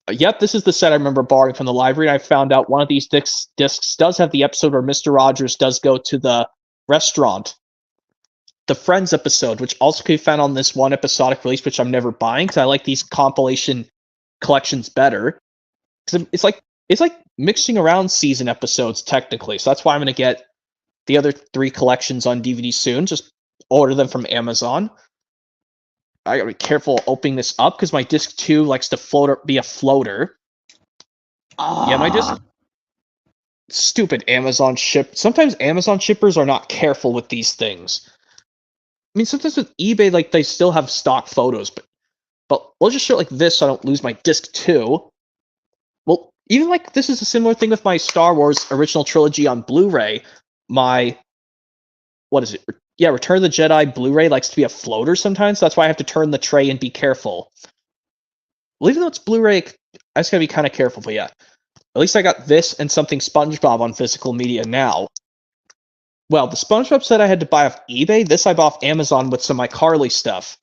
Yep, this is the set I remember borrowing from the library. I found out one of these discs does have the episode where Mr. Rogers does go to the restaurant. The Friends episode, which also can be found on this one episodic release, which I'm never buying because I like these compilation collections better. Because it's like mixing around season episodes technically. So that's why I'm going to get the other 3 collections on DVD soon. Just order them from Amazon. I gotta be careful opening this up because my disc 2 likes to be a floater. Yeah, my disc. Stupid Amazon ship. Sometimes Amazon shippers are not careful with these things. I mean, sometimes with eBay, like they still have stock photos, but we'll just show it like this so I don't lose my disc 2. Well, even like this is a similar thing with my Star Wars original trilogy on Blu-ray. What is it? Yeah, Return of the Jedi Blu-ray likes to be a floater sometimes, so that's why I have to turn the tray and be careful. Well, even though it's Blu-ray, I just gotta be kind of careful, but yeah. At least I got this and something SpongeBob on physical media now. Well, the SpongeBob set I had to buy off eBay. This I bought off Amazon with some iCarly stuff.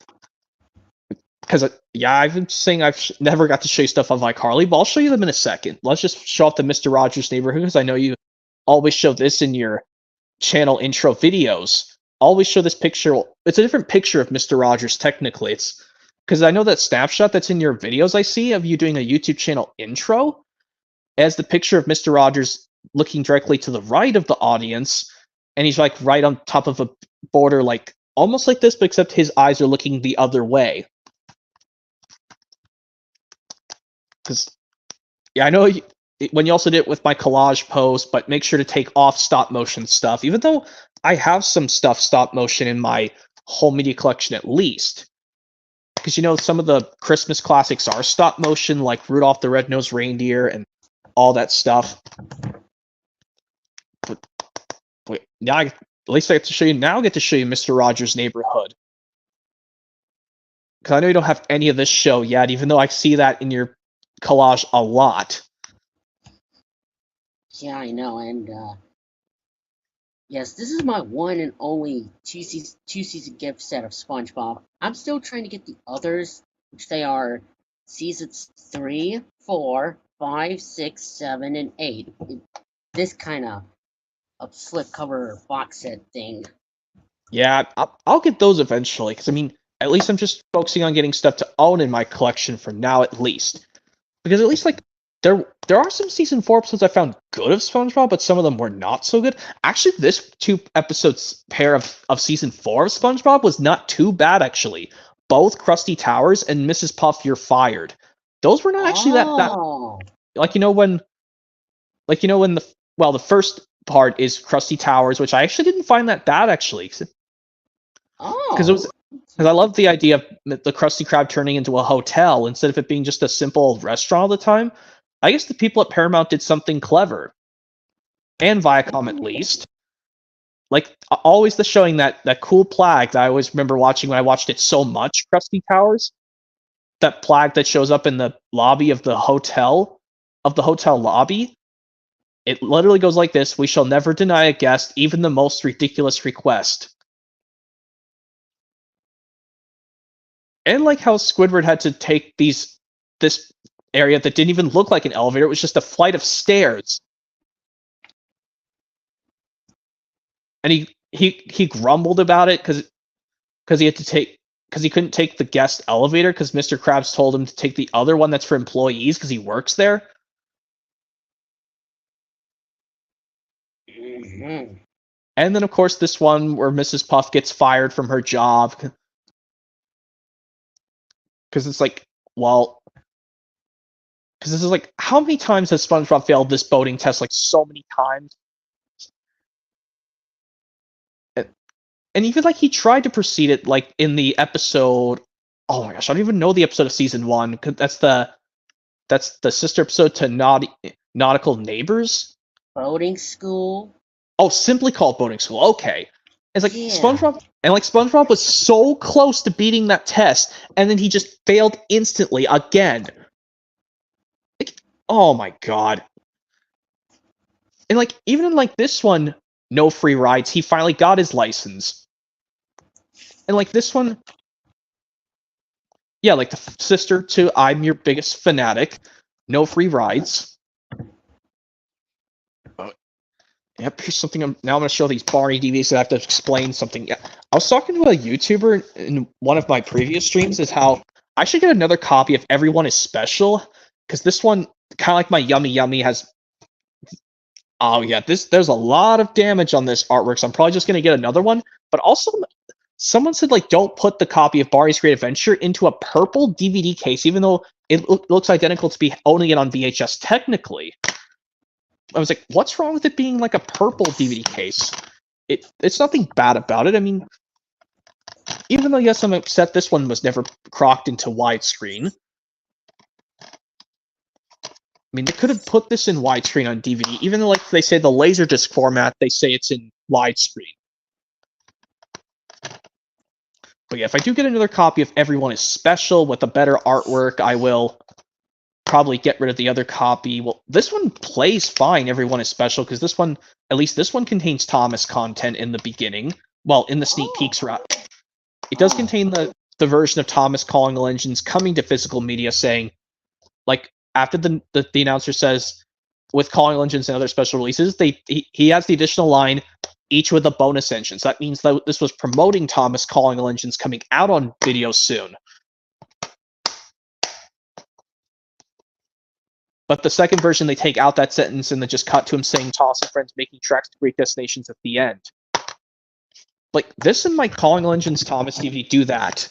Because, yeah, I've been saying I've never got to show you stuff on iCarly, but I'll show you them in a second. Let's just show off the Mr. Rogers Neighborhood, because I know you always show this in your channel intro videos. Always show this picture. It's a different picture of Mr. Rogers, technically. It's because I know that snapshot that's in your videos I see of you doing a YouTube channel intro as the picture of Mr. Rogers looking directly to the right of the audience, and he's like right on top of a border, like almost like this, but except his eyes are looking the other way. Because, yeah, I know when you also did it with my collage post, but make sure to take off stop motion stuff, even though I have some stuff stop motion in my whole media collection at least. Because, you know, some of the Christmas classics are stop motion, like Rudolph the Red-Nosed Reindeer and all that stuff. But wait, now at least I get to show you. Now I get to show you Mr. Rogers' Neighborhood. Because I know you don't have any of this show yet, even though I see that in your collage a lot. Yeah, I know, and yes, this is my one and only two-season gift set of SpongeBob. I'm still trying to get the others, which they are seasons 3, 4, 5, 6, 7, and 8. This kind of a slipcover box set thing. Yeah, I'll get those eventually, because I mean, at least I'm just focusing on getting stuff to own in my collection for now, at least. Because at least, like, there are some season 4 episodes I found good of SpongeBob, but some of them were not so good. Actually, this 2 episodes pair of season 4 of SpongeBob was not too bad, actually. Both Krusty Towers and Mrs. Puff, You're Fired. Those were not actually that like when the first part is Krusty Towers, which I actually didn't find that bad, actually. Because I love the idea of the Krusty Krab turning into a hotel instead of it being just a simple restaurant all the time. I guess the people at Paramount did something clever. And Viacom, at least. Like, always the showing that cool plaque that I always remember watching when I watched it so much, Krusty Towers. That plaque that shows up in the lobby of the hotel lobby. It literally goes like this: "We shall never deny a guest, even the most ridiculous request." And like how Squidward had to take this area that didn't even look like an elevator; it was just a flight of stairs. And he grumbled about it because he couldn't take the guest elevator because Mr. Krabs told him to take the other one that's for employees because he works there. Mm-hmm. And then, of course, this one where Mrs. Puff gets fired from her job because it's like, well, because this is like, how many times has SpongeBob failed this boating test? Like, so many times. And even like he tried to proceed it like in the episode. Oh my gosh, I don't even know the episode of season 1 because that's the sister episode to Nautical Neighbors. Boating school. Oh, simply called Boating School. Okay, it's like SpongeBob was so close to beating that test, and then he just failed instantly again. Like, oh my god! And like even in like this one, no free rides. He finally got his license. And like this one, yeah, like the sister to I'm Your Biggest Fanatic, no free rides. Yep, here's something. Now I'm going to show these Barney DVDs that I have to explain something. Yeah, I was talking to a YouTuber in one of my previous streams is how I should get another copy of Everyone is Special, because this one, kind of like my Yummy Yummy, has... Oh yeah, there's a lot of damage on this artwork, so I'm probably just going to get another one. But also, someone said, like, don't put the copy of Barney's Great Adventure into a purple DVD case, even though it looks identical to be owning it on VHS technically. I was like, what's wrong with it being like a purple DVD case? It's nothing bad about it. I mean, even though, yes, I'm upset this one was never cropped into widescreen. I mean, they could have put this in widescreen on DVD, even though, like they say, the Laserdisc format, they say it's in widescreen. But yeah, if I do get another copy of Everyone is Special with a better artwork, I will probably get rid of the other copy. Well, this one plays fine, Everyone is Special, because this one, at least this one, contains Thomas content in the beginning. Well, in the sneak peeks, it does contain the version of Thomas calling all engines coming to physical media, saying, like, after the announcer says, with calling all engines and other special releases, he has the additional line, each with a bonus engine. So that means that this was promoting Thomas calling all engines coming out on video soon. But the second version, they take out that sentence and then just cut to him saying Thomas and friends making tracks to great destinations at the end. Like, this and my Calling All Engines Thomas DVD do that.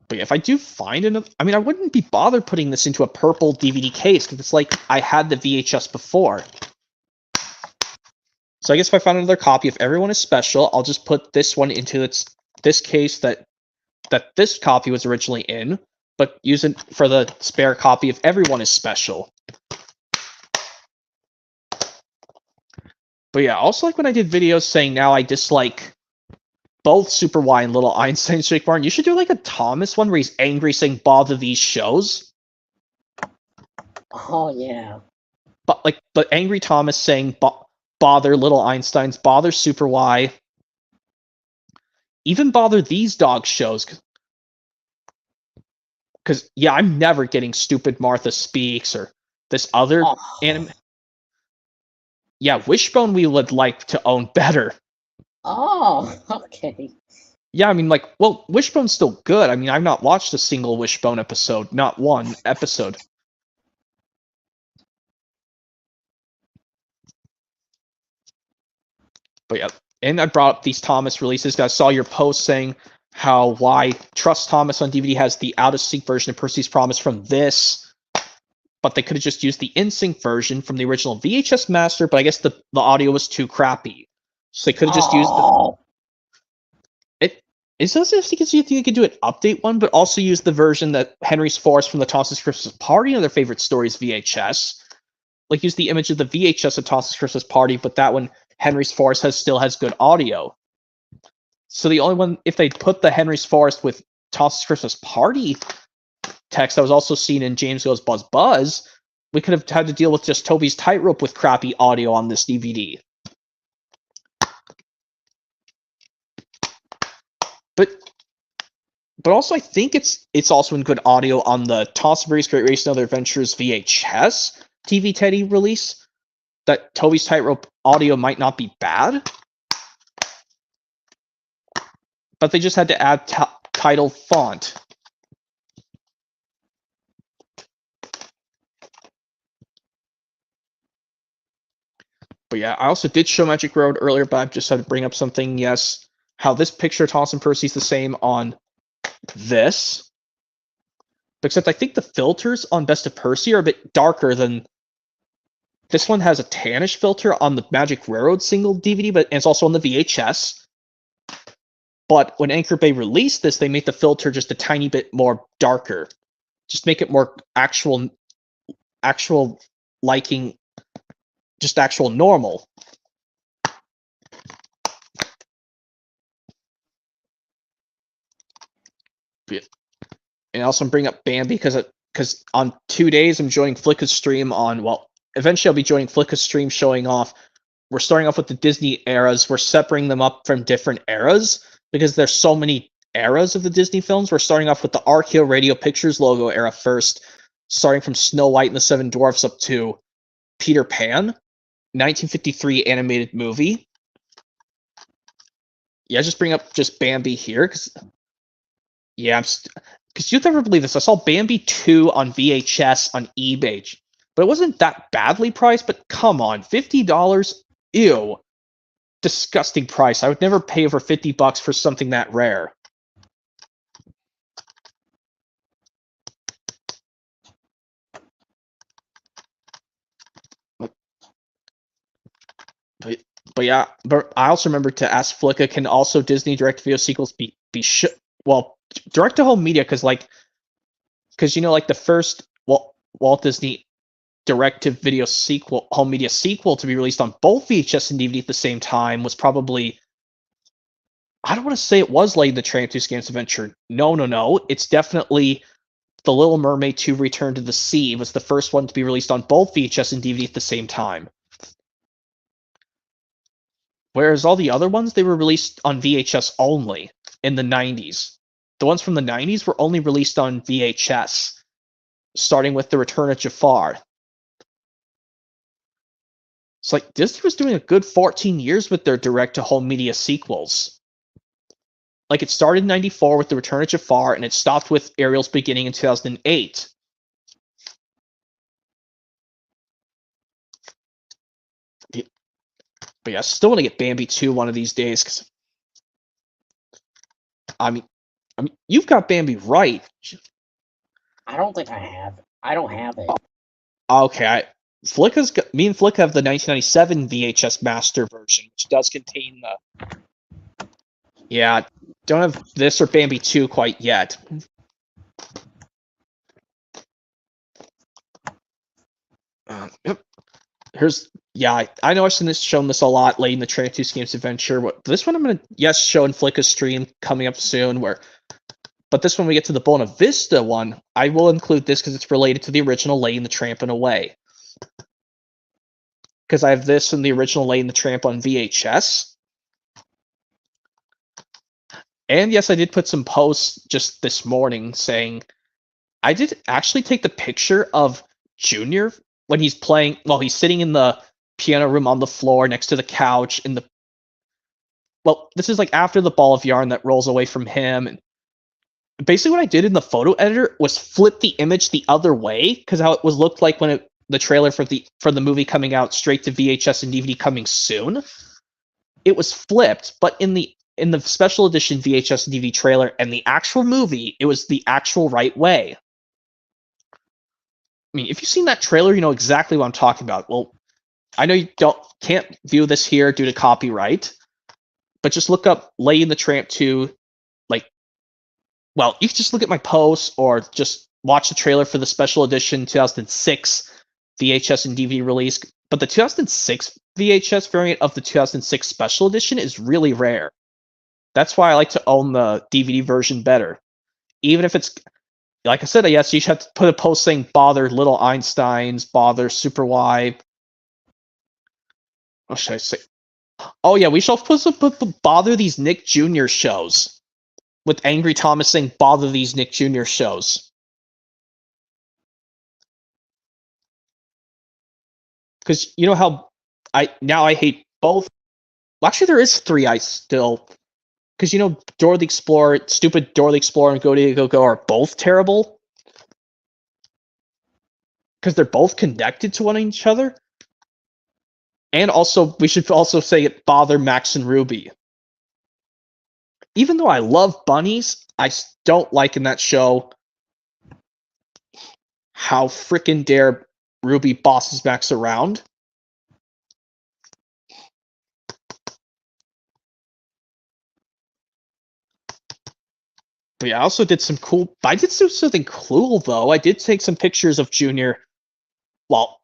But yeah, if I do find enough... I mean, I wouldn't be bothered putting this into a purple DVD case, because it's like I had the VHS before. So I guess if I find another copy of Everyone is Special, I'll just put this one into this case that this copy was originally in, but use it for the spare copy of Everyone is Special. But yeah, also like when I did videos saying now I dislike both Super Y and Little Einstein's Jake Barn, you should do like a Thomas one where he's angry saying bother these shows. Oh yeah. But like the angry Thomas saying bother Little Einsteins, bother Super Y, even bother these dog shows. Because, yeah, I'm never getting Stupid Martha Speaks or this other anime. Yeah, Wishbone we would like to own better. Oh, okay. Yeah, I mean, like, well, Wishbone's still good. I mean, I've not watched a single Wishbone episode. Not one episode. But yeah, and I brought up these Thomas releases. I saw your post saying why Trust Thomas on DVD has the out-of-sync version of Percy's Promise from this, but they could have just used the in-sync version from the original VHS master, but I guess the audio was too crappy. So they could have just used It's not as if you could do an update one, but also use the version that Henry's Forest from the Thomas's Christmas Party and their favorite stories VHS. Like, use the image of the VHS of Thomas's Christmas Party, but that one, Henry's Forest, still has good audio. So the only one, if they put the Henry's Forest with Toss's Christmas Party text that was also seen in James Goes Buzz Buzz, we could have had to deal with just Toby's Tightrope with crappy audio on this DVD. But also, I think it's also in good audio on the Toss Various Great Race and Other Adventures VHS TV Teddy release. That Toby's Tightrope audio might not be bad, but they just had to add title font. But yeah, I also did show Magic Road earlier, but I just had to bring up something. Yes, how this picture of Toss and Percy is the same on this, except I think the filters on Best of Percy are a bit darker than this one. Has a tannish filter on the Magic Railroad single DVD, but it's also on the VHS. But when Anchor Bay released this, they made the filter just a tiny bit more darker, just make it more actual liking, just actual normal. And also bring up Bambi because on 2 days I'm joining Flicka's stream on, well, eventually I'll be joining Flicka's stream showing off. We're starting off with the Disney eras. We're separating them up from different eras because there's so many eras of the Disney films. We're starting off with the RKO Radio Pictures logo era first, starting from Snow White and the Seven Dwarfs up to Peter Pan, 1953 animated movie. Yeah, just bring up just Bambi here because, yeah, because you'd never believe this. I saw Bambi 2 on VHS on eBay, but it wasn't that badly priced. But come on, $50? Ew, disgusting price. I would never pay over $50 for something that rare. But yeah, but I also remember to ask Flicka, can also Disney direct-to-video sequels be direct-to-home media? Because you know, like the first Walt Disney direct-to-video sequel, home media sequel to be released on both VHS and DVD at the same time was probably, I don't want to say it was Lady and the Tramp 2 Scam's Adventure. No. It's definitely The Little Mermaid 2 Return to the Sea. It was the first one to be released on both VHS and DVD at the same time. Whereas all the other ones, they were released on VHS only in the 90s. The ones from the 90s were only released on VHS, starting with The Return of Jafar. It's like Disney was doing a good 14 years with their direct-to-home media sequels. Like, it started in 94 with The Return of Jafar, and it stopped with Ariel's Beginning in 2008. But yeah, I still want to get Bambi 2 one of these days, because I mean, you've got Bambi right. I don't think I have. I don't have it. Okay, me and Flicka have the 1997 VHS master version, which does contain the. Yeah, don't have this or Bambi 2 quite yet. Here's. Yeah, I know I've shown this a lot, Lady and the Tramp 2 Scam's Adventure. This one I'm going to, show in Flicka's stream coming up soon. But this one we get to the Buena Vista one, I will include this because it's related to the original Lady and the Tramp in a way. Because I have this and the original Lady and the Tramp on VHS. And yes, I did put some posts just this morning saying, I did actually take the picture of Junior when he's playing, well, he's sitting in the piano room on the floor next to the couch in the, well, this is like after the ball of yarn that rolls away from him. And basically what I did in the photo editor was flip the image the other way, because how it was looked like when the trailer for the movie coming out straight to VHS and DVD coming soon. It was flipped, but in the special edition VHS and DVD trailer and the actual movie, it was the actual right way. I mean, if you've seen that trailer, you know exactly what I'm talking about. Well, I know you can't view this here due to copyright, but just look up Lady and the Tramp 2. Well, you can just look at my posts or just watch the trailer for the special edition 2006 VHS and DVD release. But the 2006 VHS variant of the 2006 special edition is really rare. That's why I like to own the DVD version better. even if it's, like I said, yes, you should have to put a post saying bother Little Einsteins, bother Super Y. What should I say? Oh yeah, we should also put bother these Nick Jr. shows. With Angry Thomas saying bother these Nick Jr. shows. Because you know how I hate both. Well, actually, there is 3 I still. Because you know, Dora the Explorer, stupid Dora the Explorer, and Go Go Go are both terrible. Because they're both connected to one each other. And also, we should also say it bother Max and Ruby. Even though I love bunnies, I don't like in that show how frickin' dare Ruby bosses Max around. But yeah, I also did some cool. I did something cool though. I did take some pictures of Junior. Well.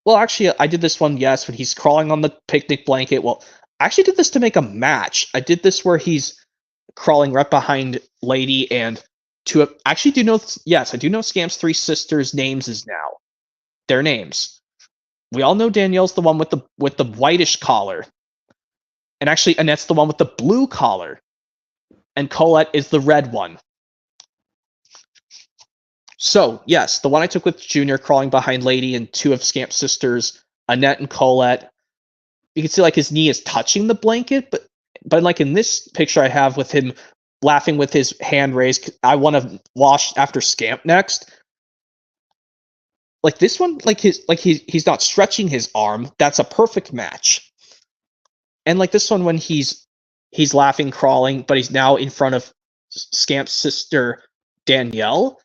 Actually, I did this one. Yes, when he's crawling on the picnic blanket. Well, I actually did this to make a match. I did this where he's crawling right behind Lady and to actually do know. Yes, I do know Scamp's 3 sisters' names is now their names. We all know Danielle's the one with the whitish collar, and actually Annette's the one with the blue collar. And Colette is the red one. So, yes, the one I took with Junior crawling behind Lady and 2 of Scamp's sisters, Annette and Colette. You can see like his knee is touching the blanket, but like in this picture I have with him laughing with his hand raised, I want to wash after Scamp next. Like this one, he's not stretching his arm. That's a perfect match. And like this one when he's laughing, crawling, but he's now in front of Scamp's sister, Danielle.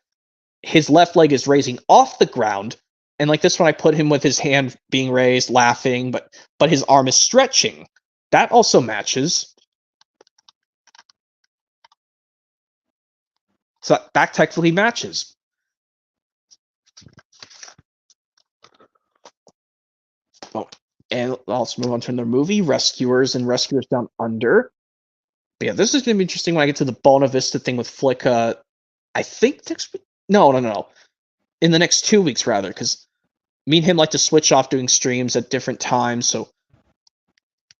His left leg is raising off the ground. And like this one, I put him with his hand being raised, laughing, but his arm is stretching. That also matches. So that technically matches. Oh, and let's move on to another movie, Rescuers and Rescuers Down Under. But yeah, this is going to be interesting when I get to the Buena Vista thing with Flicka. I think next week? No. In the next 2 weeks, rather, because me and him like to switch off doing streams at different times. So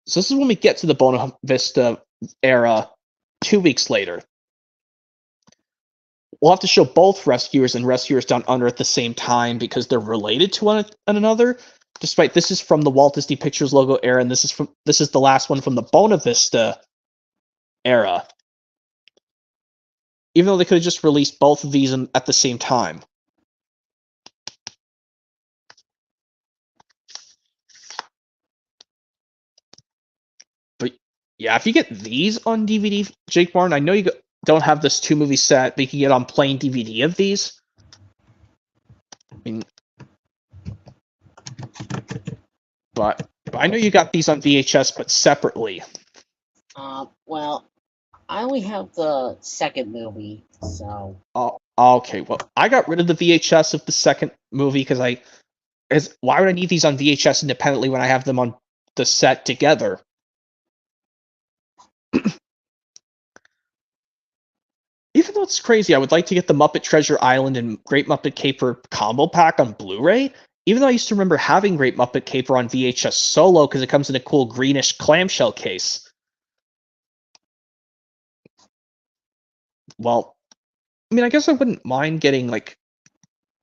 this is when we get to the Buena Vista era 2 weeks later. We'll have to show both Rescuers and Rescuers Down Under at the same time because they're related to one another. Despite this is from the Walt Disney Pictures logo era, and this is the last one from the Buena Vista era. Even though they could have just released both of these at the same time. But yeah, if you get these on DVD, Jake Martin, I know you don't have this 2-movie set, but you can get on plain DVD of these. I mean, but I know you got these on VHS, but separately. Well, I only have the second movie, so. Oh, okay. Well, I got rid of the VHS of the second movie because why would I need these on VHS independently when I have them on the set together? Even though it's crazy, I would like to get the Muppet Treasure Island and Great Muppet Caper combo pack on Blu-ray. Even though I used to remember having Great Muppet Caper on VHS solo because it comes in a cool greenish clamshell case. Well, I mean, I guess I wouldn't mind getting,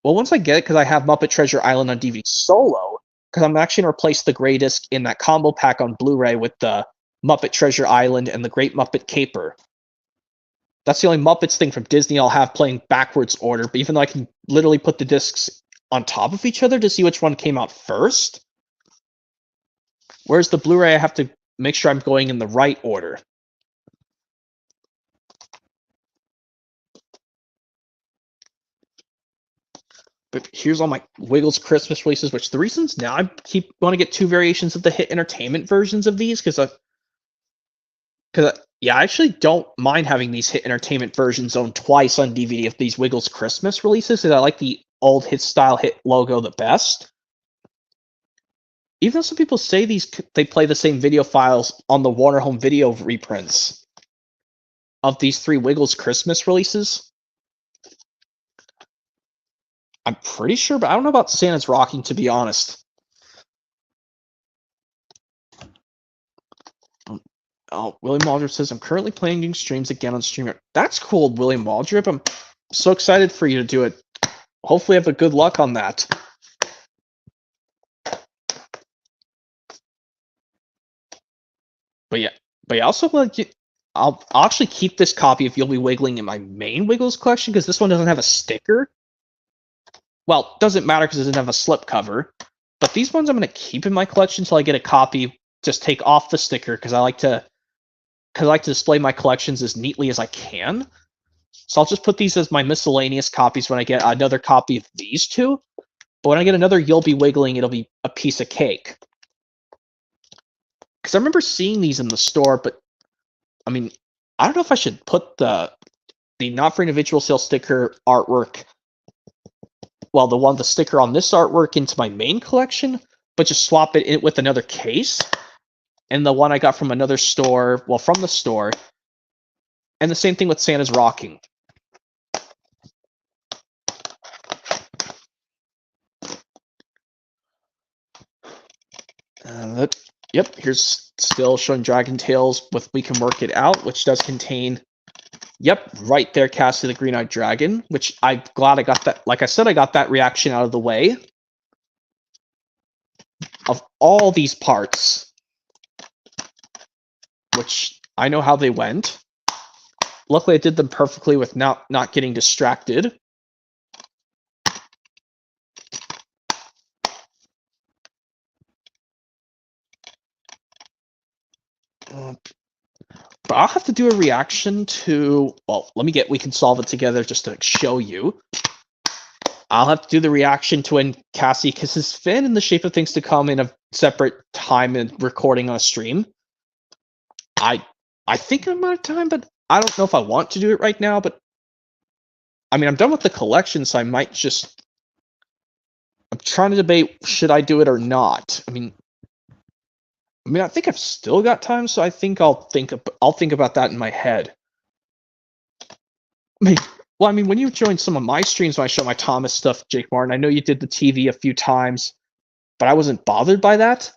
once I get it, because I have Muppet Treasure Island on DVD solo, because I'm actually going to replace the gray disc in that combo pack on Blu-ray with the Muppet Treasure Island and the Great Muppet Caper. That's the only Muppets thing from Disney I'll have playing backwards order, but even though I can literally put the discs on top of each other to see which one came out first, whereas the Blu-ray I have to make sure I'm going in the right order. But here's all my Wiggles Christmas releases, which the reasons now I want to get 2 variations of the Hit Entertainment versions of these, because I actually don't mind having these Hit Entertainment versions owned twice on DVD of these Wiggles Christmas releases, because I like the old Hit style Hit logo the best. Even though some people say they play the same video files on the Warner Home Video reprints of these 3 Wiggles Christmas releases. I'm pretty sure, but I don't know about Santa's Rocking, to be honest. Oh, William Waldrop says, I'm currently playing new streams again on Streamer. That's cool, William Waldrop. I'm so excited for you to do it. Hopefully have a good luck on that. But yeah, also I'll actually keep this copy of You'll Be Wiggling in my main Wiggles collection, because this one doesn't have a sticker. Well, doesn't matter because it doesn't have a slipcover. But these ones I'm going to keep in my collection until I get a copy. Just take off the sticker because I like to display my collections as neatly as I can. So I'll just put these as my miscellaneous copies when I get another copy of these two. But when I get another You'll Be Wiggling, it'll be a piece of cake. Because I remember seeing these in the store, but I mean, I don't know if I should put the Not for Individual Sale sticker artwork, well, the sticker on this artwork into my main collection, but just swap it in with another case. And the one I got from another store, well, from the store. And the same thing with Santa's Rocking. Yep, here's still showing Dragon Tales with We Can Work It Out, which does contain, yep, right there, Cassie the Green-Eyed Dragon, which I'm glad I got that. Like I said, I got that reaction out of the way. Of all these parts, which I know how they went. Luckily, I did them perfectly with not getting distracted. But I'll have to do a reaction to, well, We Can Solve It Together just to show you. I'll have to do the reaction to when Cassie kisses Finn in The Shape of Things to Come in a separate time and recording on a stream. I think I'm out of time, but I don't know if I want to do it right now, but I mean, I'm done with the collection, so I might just, I'm trying to debate, should I do it or not? I mean, I think I've still got time, so I think I'll think about that in my head. I mean, when you join some of my streams when I show my Thomas stuff, Jake Martin, I know you did the TV a few times, but I wasn't bothered by that.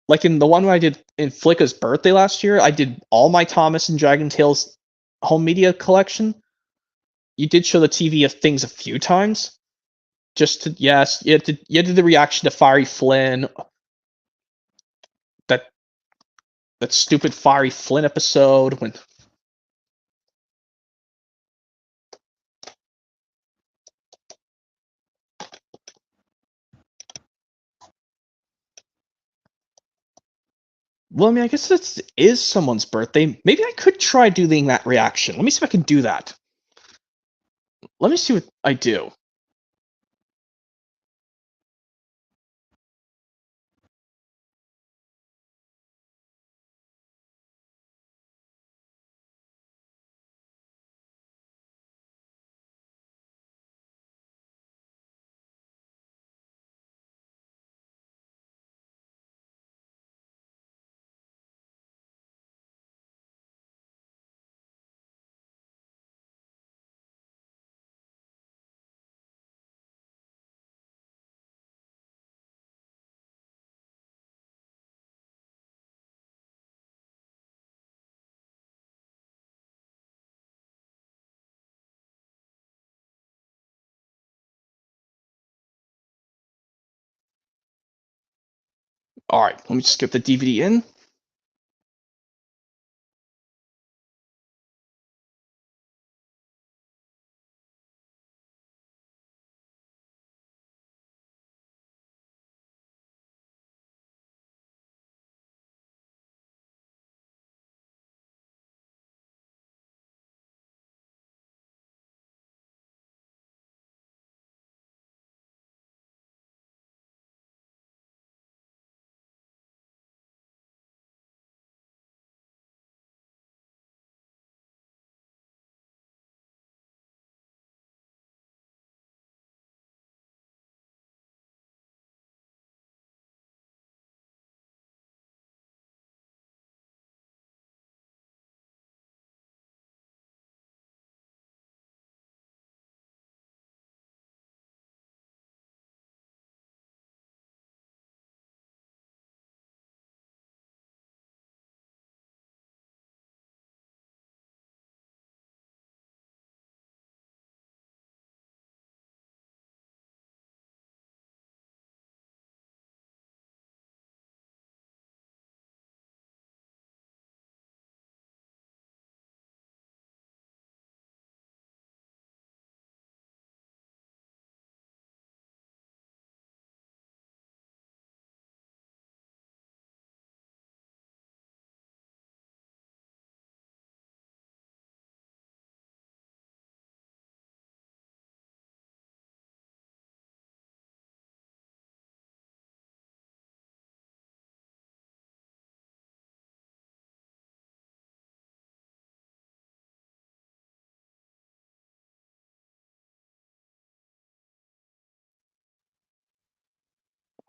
Like in the one where I did in Flicka's birthday last year, I did all my Thomas and Dragon Tales home media collection. You did show the TV of things a few times. Just to, yes, you did the reaction to Fiery Flynn. That stupid Fiery Flynn episode when. Well, I mean, I guess it is someone's birthday. Maybe I could try doing that reaction. Let me see if I can do that. Let me see what I do. All right, let me just get the DVD in.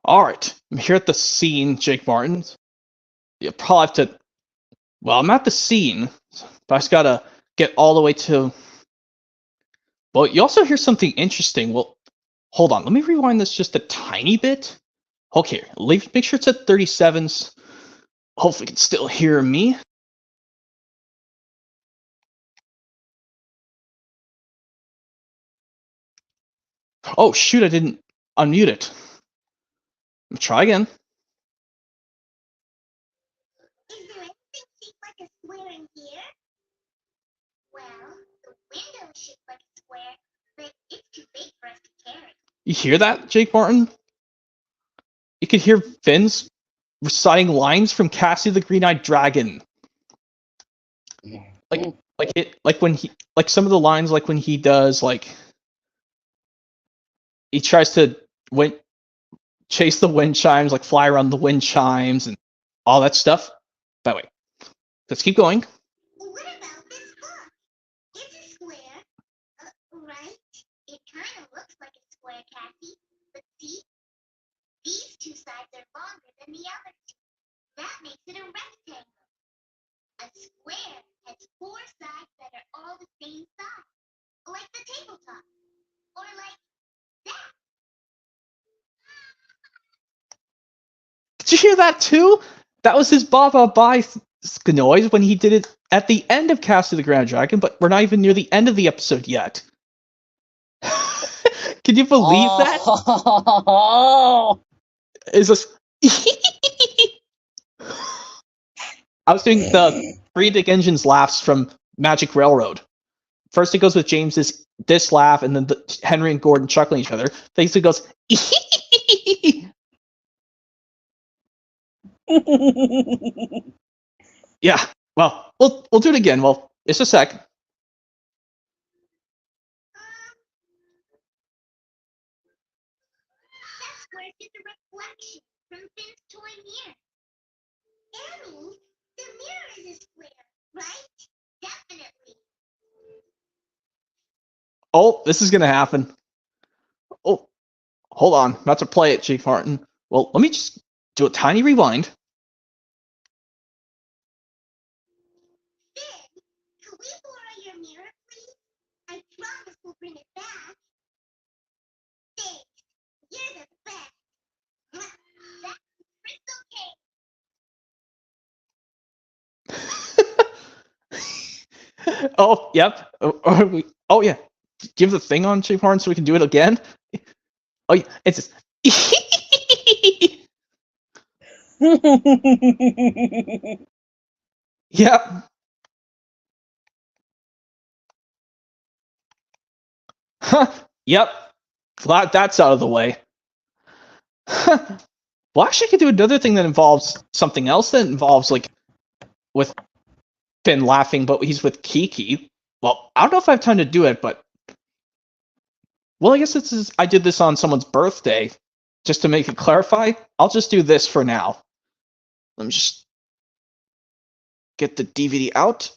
Alright, I'm here at the scene, Jake Martins. You probably have to. Well, I'm at the scene, but I just gotta get all the way to. Well, you also hear something interesting. Well, hold on, let me rewind this just a tiny bit. Okay, make sure it's at 37s. Hopefully, you can still hear me. Oh, shoot, I didn't unmute it. Try again. Is there anything shaped like a square in here? Well, the window is shaped like a square, but it's too big for us to carry. You hear that, Jake Martin? You can hear Finn's reciting lines from Cassie the Green-Eyed Dragon. Like some of the lines, like when he does, like he tries to chase the wind chimes, like fly around the wind chimes and all that stuff. By the way, let's keep going. What about this book? It's a square, right? It kind of looks like a square, Cassie. But see, these two sides are longer than the other two. That makes it a rectangle. A square has four sides that are all the same size, like the tabletop, or like that. Did you hear that too? That was his ba ba bye noise when he did it at the end of Castle of the Grand Dragon, but we're not even near the end of the episode yet. Can you believe that? Oh, Is this? I was doing the Freedick Engine's laughs from Magic Railroad. First it goes with James's this laugh, and then Henry and Gordon chuckling each other. Then it goes. Yeah. Well, we'll do it again. Well, just a sec. That square's just a reflection from Finn's toy mirror. Annie, the mirror is a square, right? Definitely. Oh, this is gonna happen. Oh, hold on. I'm about to play it, Chief Martin. Well, let me just do a tiny rewind. Finn, could we borrow your mirror, please? I promise we'll bring it back. Thanks. You're the best. That's crystal clear. Oh, yep. Oh, yeah. Give the thing on Chief Martin so we can do it again. Oh, yeah. It's just. Yep. Yep. Glad that's out of the way. Well, actually, I could do another thing that involves something else that involves, like, with Finn laughing, but he's with Kiki. Well, I don't know if I have time to do it, but. Well, I guess I did this on someone's birthday. Just to make it clarify, I'll just do this for now. Let me just get the DVD out.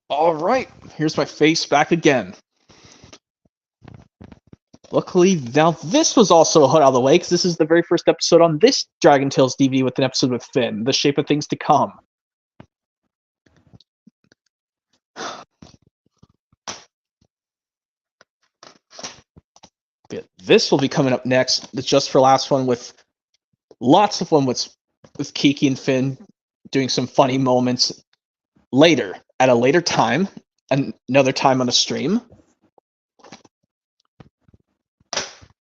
Alright, here's my face back again. Luckily, now this was also out of the way, because this is the very first episode on this Dragon Tales DVD with an episode with Finn, The Shape of Things to Come. This will be coming up next, the Just for Last one, with lots of fun with Kiki and Finn doing some funny moments later, at a later time, another time on a stream.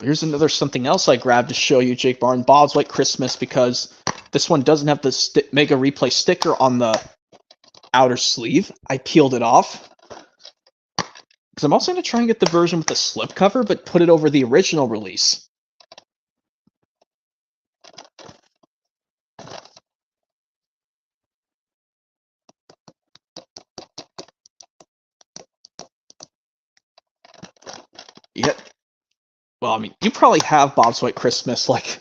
Here's another something else I grabbed to show you, Jake Barn, Bob's White Christmas, because this one doesn't have the Mega Replay sticker on the outer sleeve. I peeled it off. Because I'm also going to try and get the version with the slipcover, but put it over the original release. Yeah. Well, I mean, you probably have Bob's White Christmas like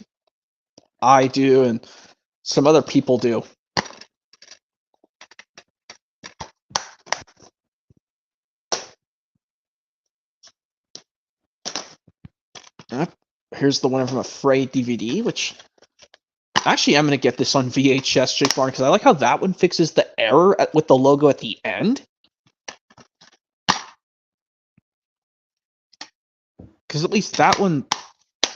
I do and some other people do. Here's the one from Afraid DVD, which actually I'm going to get this on VHS, Jake Barn, because I like how that one fixes the error with the logo at the end. Because at least that one,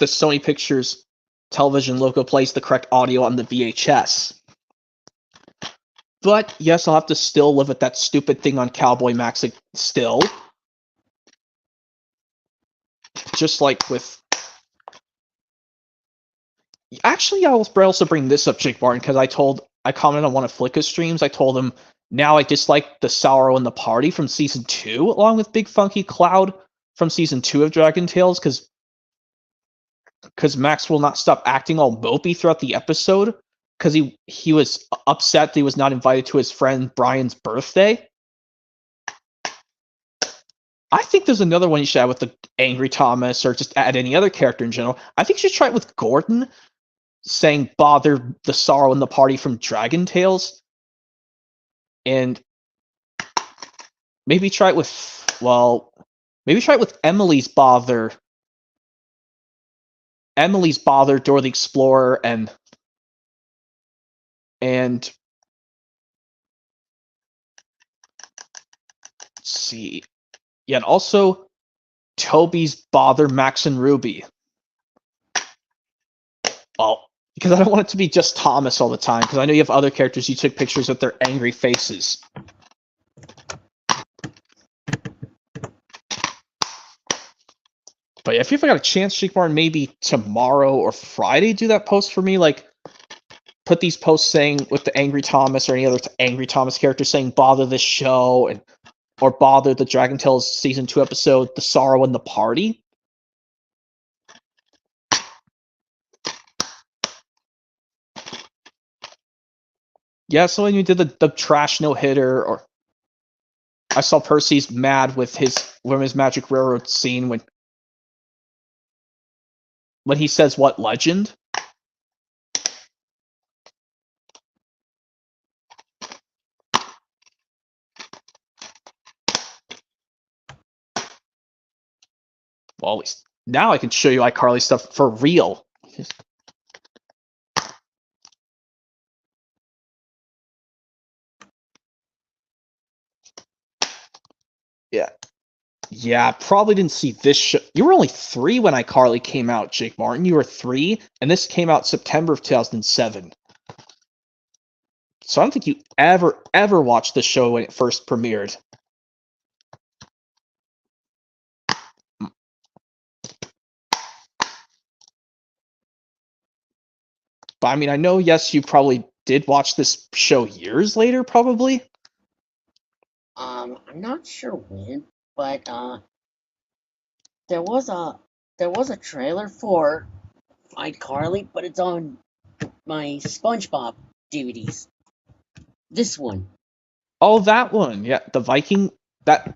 the Sony Pictures television logo plays the correct audio on the VHS. But yes, I'll have to still live with that stupid thing on Cowboy Max still. Just like with... Actually, I'll also bring this up, Jake Barton, because I commented on one of Flicka's streams. I told him now I dislike the Sorrow and the Party from Season 2, along with Big Funky Cloud from Season 2 of Dragon Tales, because Max will not stop acting all mopey throughout the episode, because he was upset that he was not invited to his friend Brian's birthday. I think there's another one you should add with the Angry Thomas, or just add any other character in general. I think you should try it with Gordon, saying bother the Sorrow and the Party from Dragon Tales. And maybe try it with, well, maybe try it with Emily's Bother. Emily's Bother, Dora the Explorer, and let's see. Yeah, and also Toby's Bother, Max and Ruby. Well, because I don't want it to be just Thomas all the time, because I know you have other characters you took pictures with their angry faces. But yeah, if you ever got a chance, Sheikmar, maybe tomorrow or Friday, do that post for me. Like, put these posts saying with the Angry Thomas or any other Angry Thomas character saying bother this show, or bother the Dragon Tales Season 2 episode, The Sorrow and the Party. Yeah, so when you did the trash no-hitter, or I saw Percys mad with his Women's Magic Railroad scene when he says what legend? Well, at least now I can show you iCarly stuff for real. Yeah, probably didn't see this show. You were only 3 when iCarly came out, Jake Martin. You were 3, and this came out September of 2007. So I don't think you ever watched the show when it first premiered. But I mean, I know, yes, you probably did watch this show years later, probably. I'm not sure when, but there was a trailer for iCarly, but it's on my SpongeBob DVDs. This one. Oh, that one. Yeah, the Viking.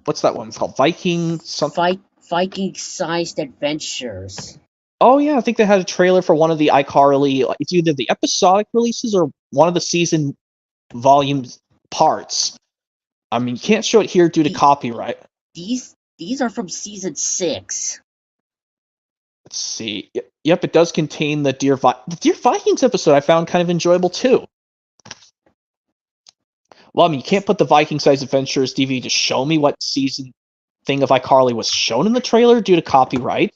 What's that one? It's called Viking something. Viking-sized adventures. Oh yeah, I think they had a trailer for one of the iCarly. It's either the episodic releases or one of the season volumes parts. I mean, you can't show it here due to copyright. These are from season 6. Let's see. Yep, it does contain the Dear Vikings episode. I found kind of enjoyable too. Well, I mean, you can't put the Viking-sized Adventures DVD to show me what season thing of iCarly was shown in the trailer due to copyright.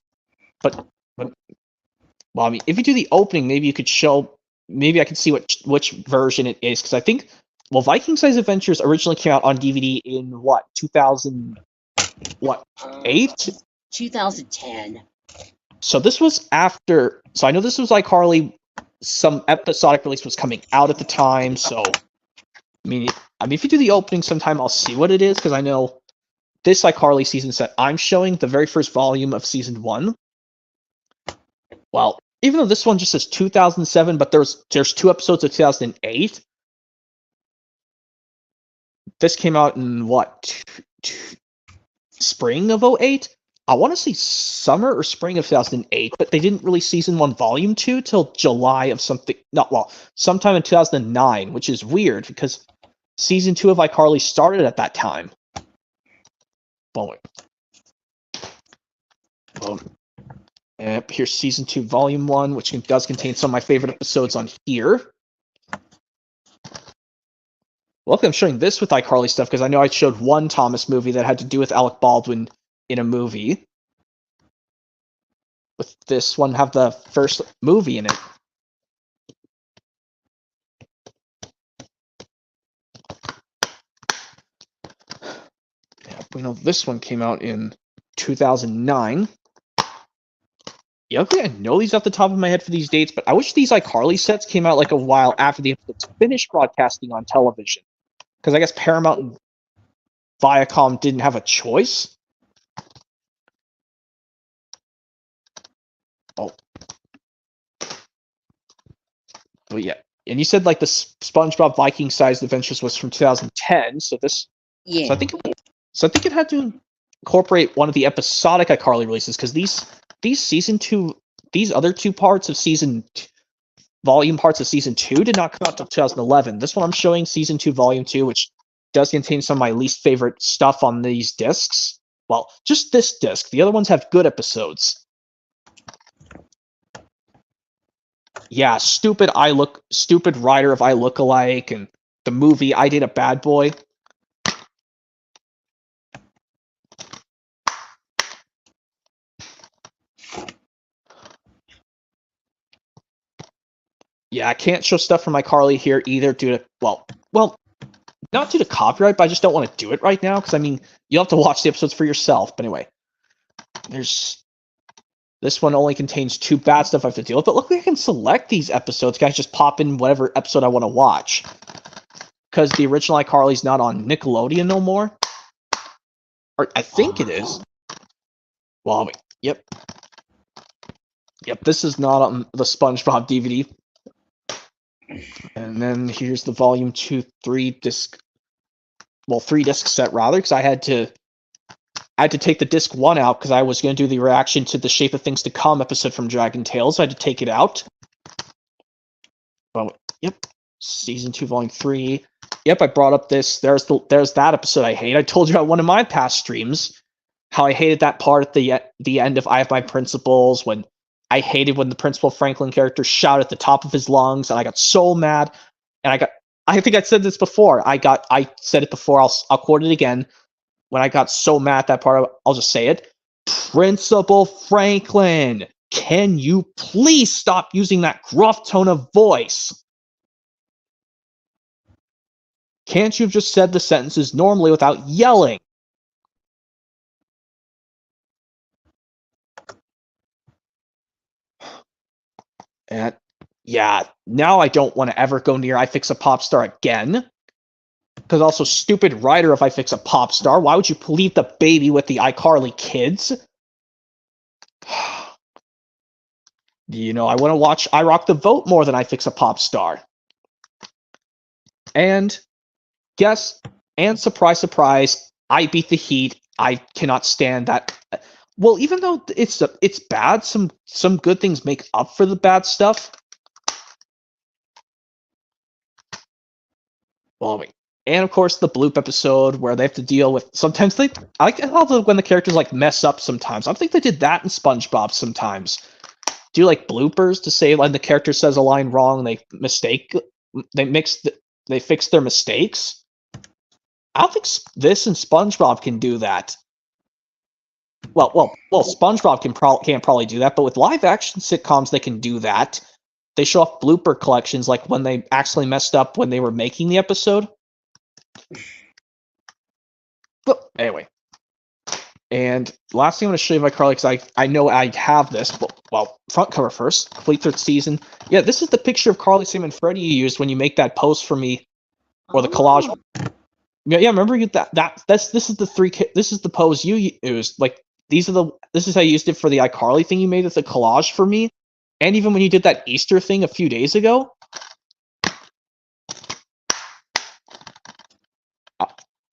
But well, I mean, if you do the opening, maybe you could show. Maybe I can see which version it is, because I think, well, Viking-sized Adventures originally came out on DVD in what 2008? 2010. So this was after. So I know this was iCarly. Some episodic release was coming out at the time. So I mean, if you do the opening sometime, I'll see what it is, because I know this iCarly season set I'm showing the very first volume of season 1. Well, even though this one just says 2007, but there's 2 episodes of 2008. This came out in what spring of 2008? I want to say summer or spring of 2008, but they didn't release season 1 volume 2 till July of sometime in 2009, which is weird because season 2 of iCarly started at that time. Boom. And here's season 2 volume 1, which does contain some of my favorite episodes on here. Luckily, I'm showing this with iCarly stuff because I know I showed one Thomas movie that had to do with Alec Baldwin in a movie. With this one, have the first movie in it. Yeah, we know this one came out in 2009. Yeah, okay, I know these off the top of my head for these dates, but I wish these iCarly sets came out like a while after the episodes finished broadcasting on television. Because I guess Paramount and Viacom didn't have a choice. Oh. But yeah. And you said like the SpongeBob Viking-sized Adventures was from 2010, so this... Yeah. So I think it had to incorporate one of the episodic iCarly releases, because these season 2, these other 2 parts of volume parts of season 2 did not come out until 2011. This one I'm showing season 2 volume 2, which does contain some of my least favorite stuff on these discs. Well, just this disc. The other ones have good episodes. Yeah, stupid writer of I Look Alike, and the movie I Did a Bad Boy. Yeah, I can't show stuff from iCarly here either due to, well, not due to copyright, but I just don't want to do it right now, because, I mean, you'll have to watch the episodes for yourself. But anyway, this one only contains 2 bad stuff I have to deal with, but luckily I can select these episodes. Guys, just pop in whatever episode I want to watch, because the original iCarly's not on Nickelodeon no more. Or I think it is. Well, wait, yep, this is not on the SpongeBob DVD. And then here's the volume 2, 3 disc set rather, because I had to take the disc 1 out because I was going to do the reaction to the Shape of Things to Come episode from Dragon Tales. So I had to take it out. Well, yep, season 2, volume 3. Yep, I brought up this. There's that episode I hate. I told you on one of my past streams how I hated that part at the end of I Have My Principles, when I hated when the Principal Franklin character shouted at the top of his lungs, and I got so mad. And I think I said this before. I said it before. I'll quote it again. When I got so mad at that part, I'll just say it. Principal Franklin, can you please stop using that gruff tone of voice? Can't you have just said the sentences normally without yelling? And yeah, now I don't want to ever go near I Fix a Pop Star again. Because also, stupid writer of I Fix a Pop Star. Why would you leave the baby with the iCarly kids? You know, I want to watch I Rock the Vote more than I Fix a Pop Star. And guess, and surprise, surprise, I Beat the Heat. I cannot stand that. Well, even though it's bad, some good things make up for the bad stuff. Well, wait. And of course, the bloop episode where they have to deal with. Sometimes I like when the characters like mess up. Sometimes I think they did that in SpongeBob. Sometimes do like bloopers to say when the character says a line wrong, they fix their mistakes. I don't think this and SpongeBob can do that. Well, SpongeBob can't probably do that, but with live action sitcoms, they can do that. They show off blooper collections, like when they actually messed up when they were making the episode. But anyway, and last thing I'm going to show you of iCarly, because I know I have this, but well, front cover first, complete third season. Yeah, this is the picture of Carly, Sam, and Freddie you used when you make that post for me, or the collage. Yeah, remember this is the pose you used. Like this is how you used it for the iCarly thing you made as a collage for me, and even when you did that Easter thing a few days ago.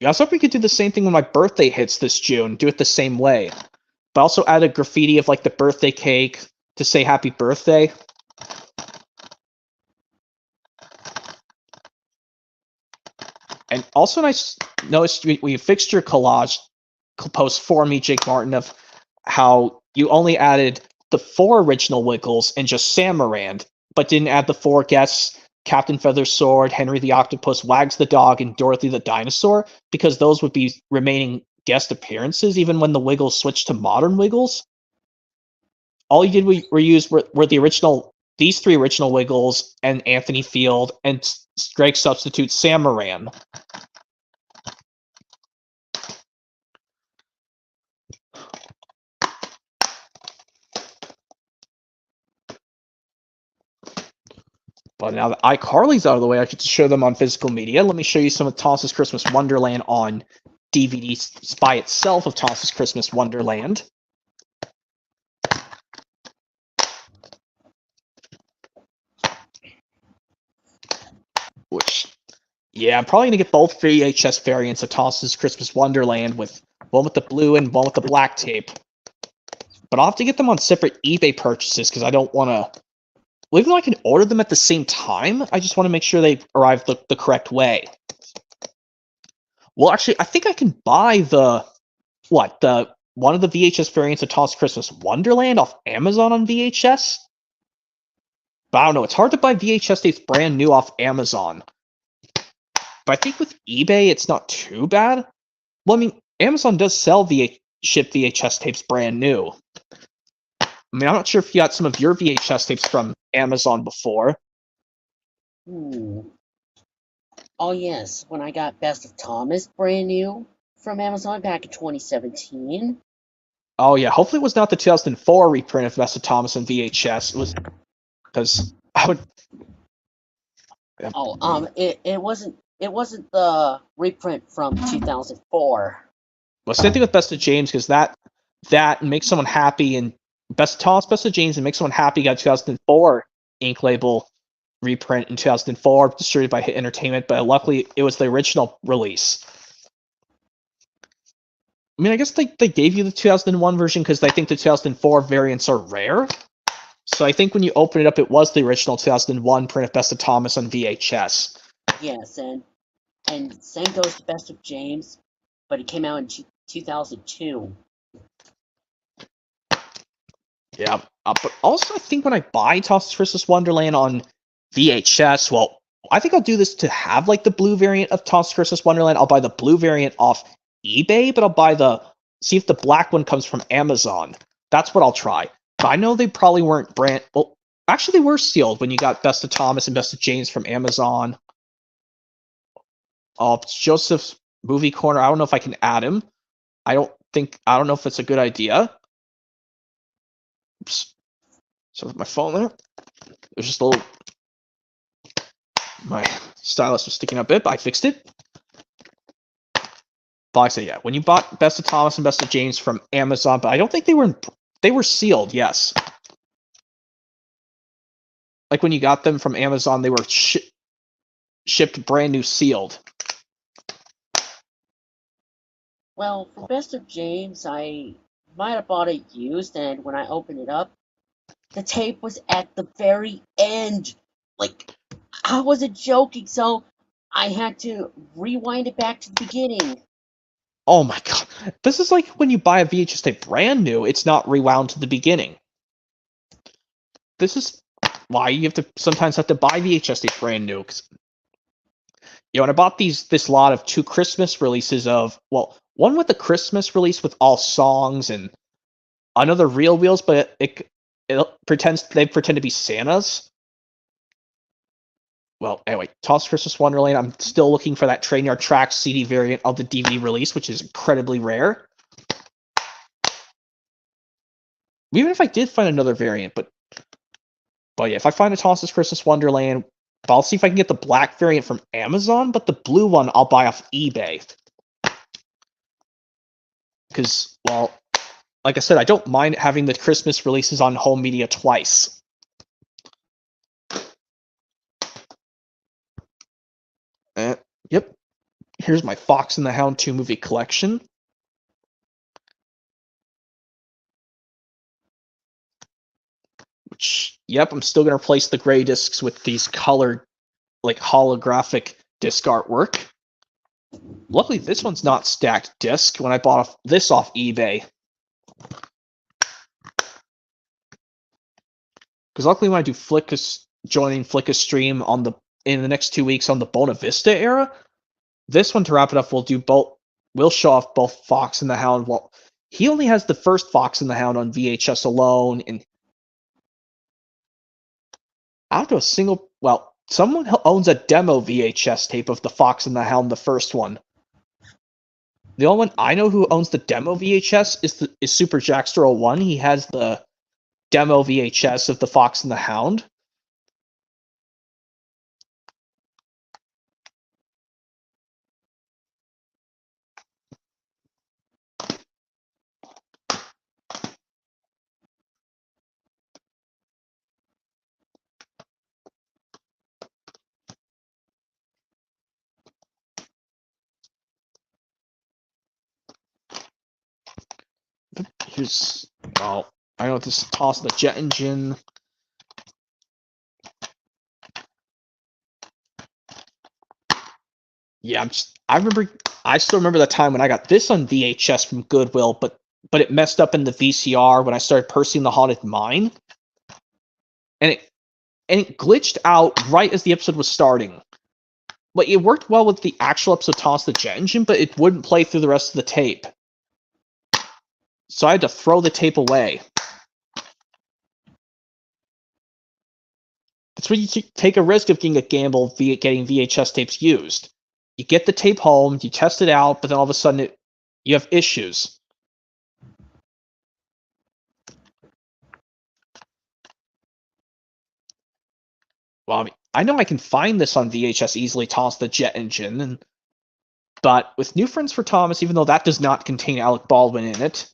I was hoping we could do the same thing when my birthday hits this June. Do it the same way, but also add a graffiti of like the birthday cake to say happy birthday. And also, I noticed when you fixed your collage post for me, Jake Martin, of how you only added the 4 original Wiggles and just Samarand, but didn't add the 4 guests, Captain Feathersword, Henry the Octopus, Wags the Dog, and Dorothy the Dinosaur, because those would be remaining guest appearances even when the Wiggles switched to modern Wiggles. All you did were these 3 original Wiggles and Anthony Field, and Greg substitute Samaran. But now that iCarly's out of the way, I get to show them on physical media. Let me show you some of Thomas's Christmas Wonderland on DVD by itself of Thomas's Christmas Wonderland. Yeah, I'm probably going to get both VHS variants of Thomas's Christmas Wonderland, with one with the blue and one with the black tape. But I'll have to get them on separate eBay purchases because I don't want to. Well, even though I can order them at the same time, I just want to make sure they arrive the correct way. Well, actually, I think I can buy one of the VHS variants of Thomas's Christmas Wonderland off Amazon on VHS. But I don't know. It's hard to buy VHS tapes brand new off Amazon. But I think with eBay, it's not too bad. Well, I mean, Amazon does ship VHS tapes brand new. I mean, I'm not sure if you got some of your VHS tapes from Amazon before. Oh, yes. When I got Best of Thomas brand new from Amazon back in 2017. Oh, yeah. Hopefully it was not the 2004 reprint of Best of Thomas on VHS. It was... Because I would... It wasn't the reprint from 2004. Well, same thing with Best of James, because that makes someone happy, and Best of Thomas, Best of James, and Make Someone Happy got 2004 ink label reprint in 2004, distributed by Hit Entertainment, but luckily it was the original release. I mean, I guess they gave you the 2001 version because they think the 2004 variants are rare. So I think when you open it up, it was the original 2001 print of Best of Thomas on VHS. Yes, and same goes to Best of James, but it came out in 2002. Yeah, but also I think when I buy Thomas's Christmas Wonderland on VHS, well, I think I'll do this to have like the blue variant of Thomas's Christmas Wonderland. I'll buy the blue variant off eBay, but I'll see if the black one comes from Amazon. That's what I'll try. But I know they probably weren't well, actually they were sealed when you got Best of Thomas and Best of James from Amazon. Joseph's Movie Corner, I don't know if I can add him. I don't know if it's a good idea. Oops. So with my phone there, there's just a little... My stylus was sticking up a bit, but I fixed it. But like I say, yeah, when you bought Best of Thomas and Best of James from Amazon, but I don't think they were sealed, yes. Like when you got them from Amazon, they were shipped brand new sealed. Well, for Best of James, I might have bought it used, and when I opened it up, the tape was at the very end. Like, I wasn't joking, so I had to rewind it back to the beginning. Oh my god. This is like when you buy a VHS tape brand new, it's not rewound to the beginning. This is why you sometimes have to buy VHS tapes brand new. When I bought this lot of 2 Christmas releases of, well, one with the Christmas release with all songs and another Real Wheels, but it pretend to be Santas. Well, anyway, Toss Christmas Wonderland. I'm still looking for that Train Yard Tracks CD variant of the DVD release, which is incredibly rare. Even if I did find another variant, but yeah, if I find a Toss Christmas Wonderland, I'll see if I can get the black variant from Amazon, but the blue one I'll buy off eBay. Because, well, like I said, I don't mind having the Christmas releases on home media twice. Yep. Here's my Fox and the Hound 2 movie collection. Which, yep, I'm still going to replace the gray discs with these colored, like, holographic disc artwork. Luckily, this one's not stacked disc when I bought this off eBay. Because luckily when I do joining Flicka stream in the next 2 weeks on the Bona Vista era, this one, to wrap it up, we'll show off both Fox and the Hound. Well, he only has the first Fox and the Hound on VHS alone, and out of a single, well, someone owns a demo VHS tape of the Fox and the Hound, the first one. The only one I know who owns the demo VHS is Super Jackster 01. He has the demo VHS of the Fox and the Hound. Here's, well, I know this is Toss the Jet Engine. Yeah, I still remember the time when I got this on VHS from Goodwill, but it messed up in the VCR when I started Percy and the Haunted Mine. And it glitched out right as the episode was starting. Like, it worked well with the actual episode Toss the Jet Engine, but it wouldn't play through the rest of the tape. So I had to throw the tape away. That's when you take a risk of getting a gamble via getting VHS tapes used. You get the tape home, you test it out, but then all of a sudden you have issues. Well, I know I can find this on VHS easily, Toss the Jet Engine, but with New Friends for Thomas, even though that does not contain Alec Baldwin in it,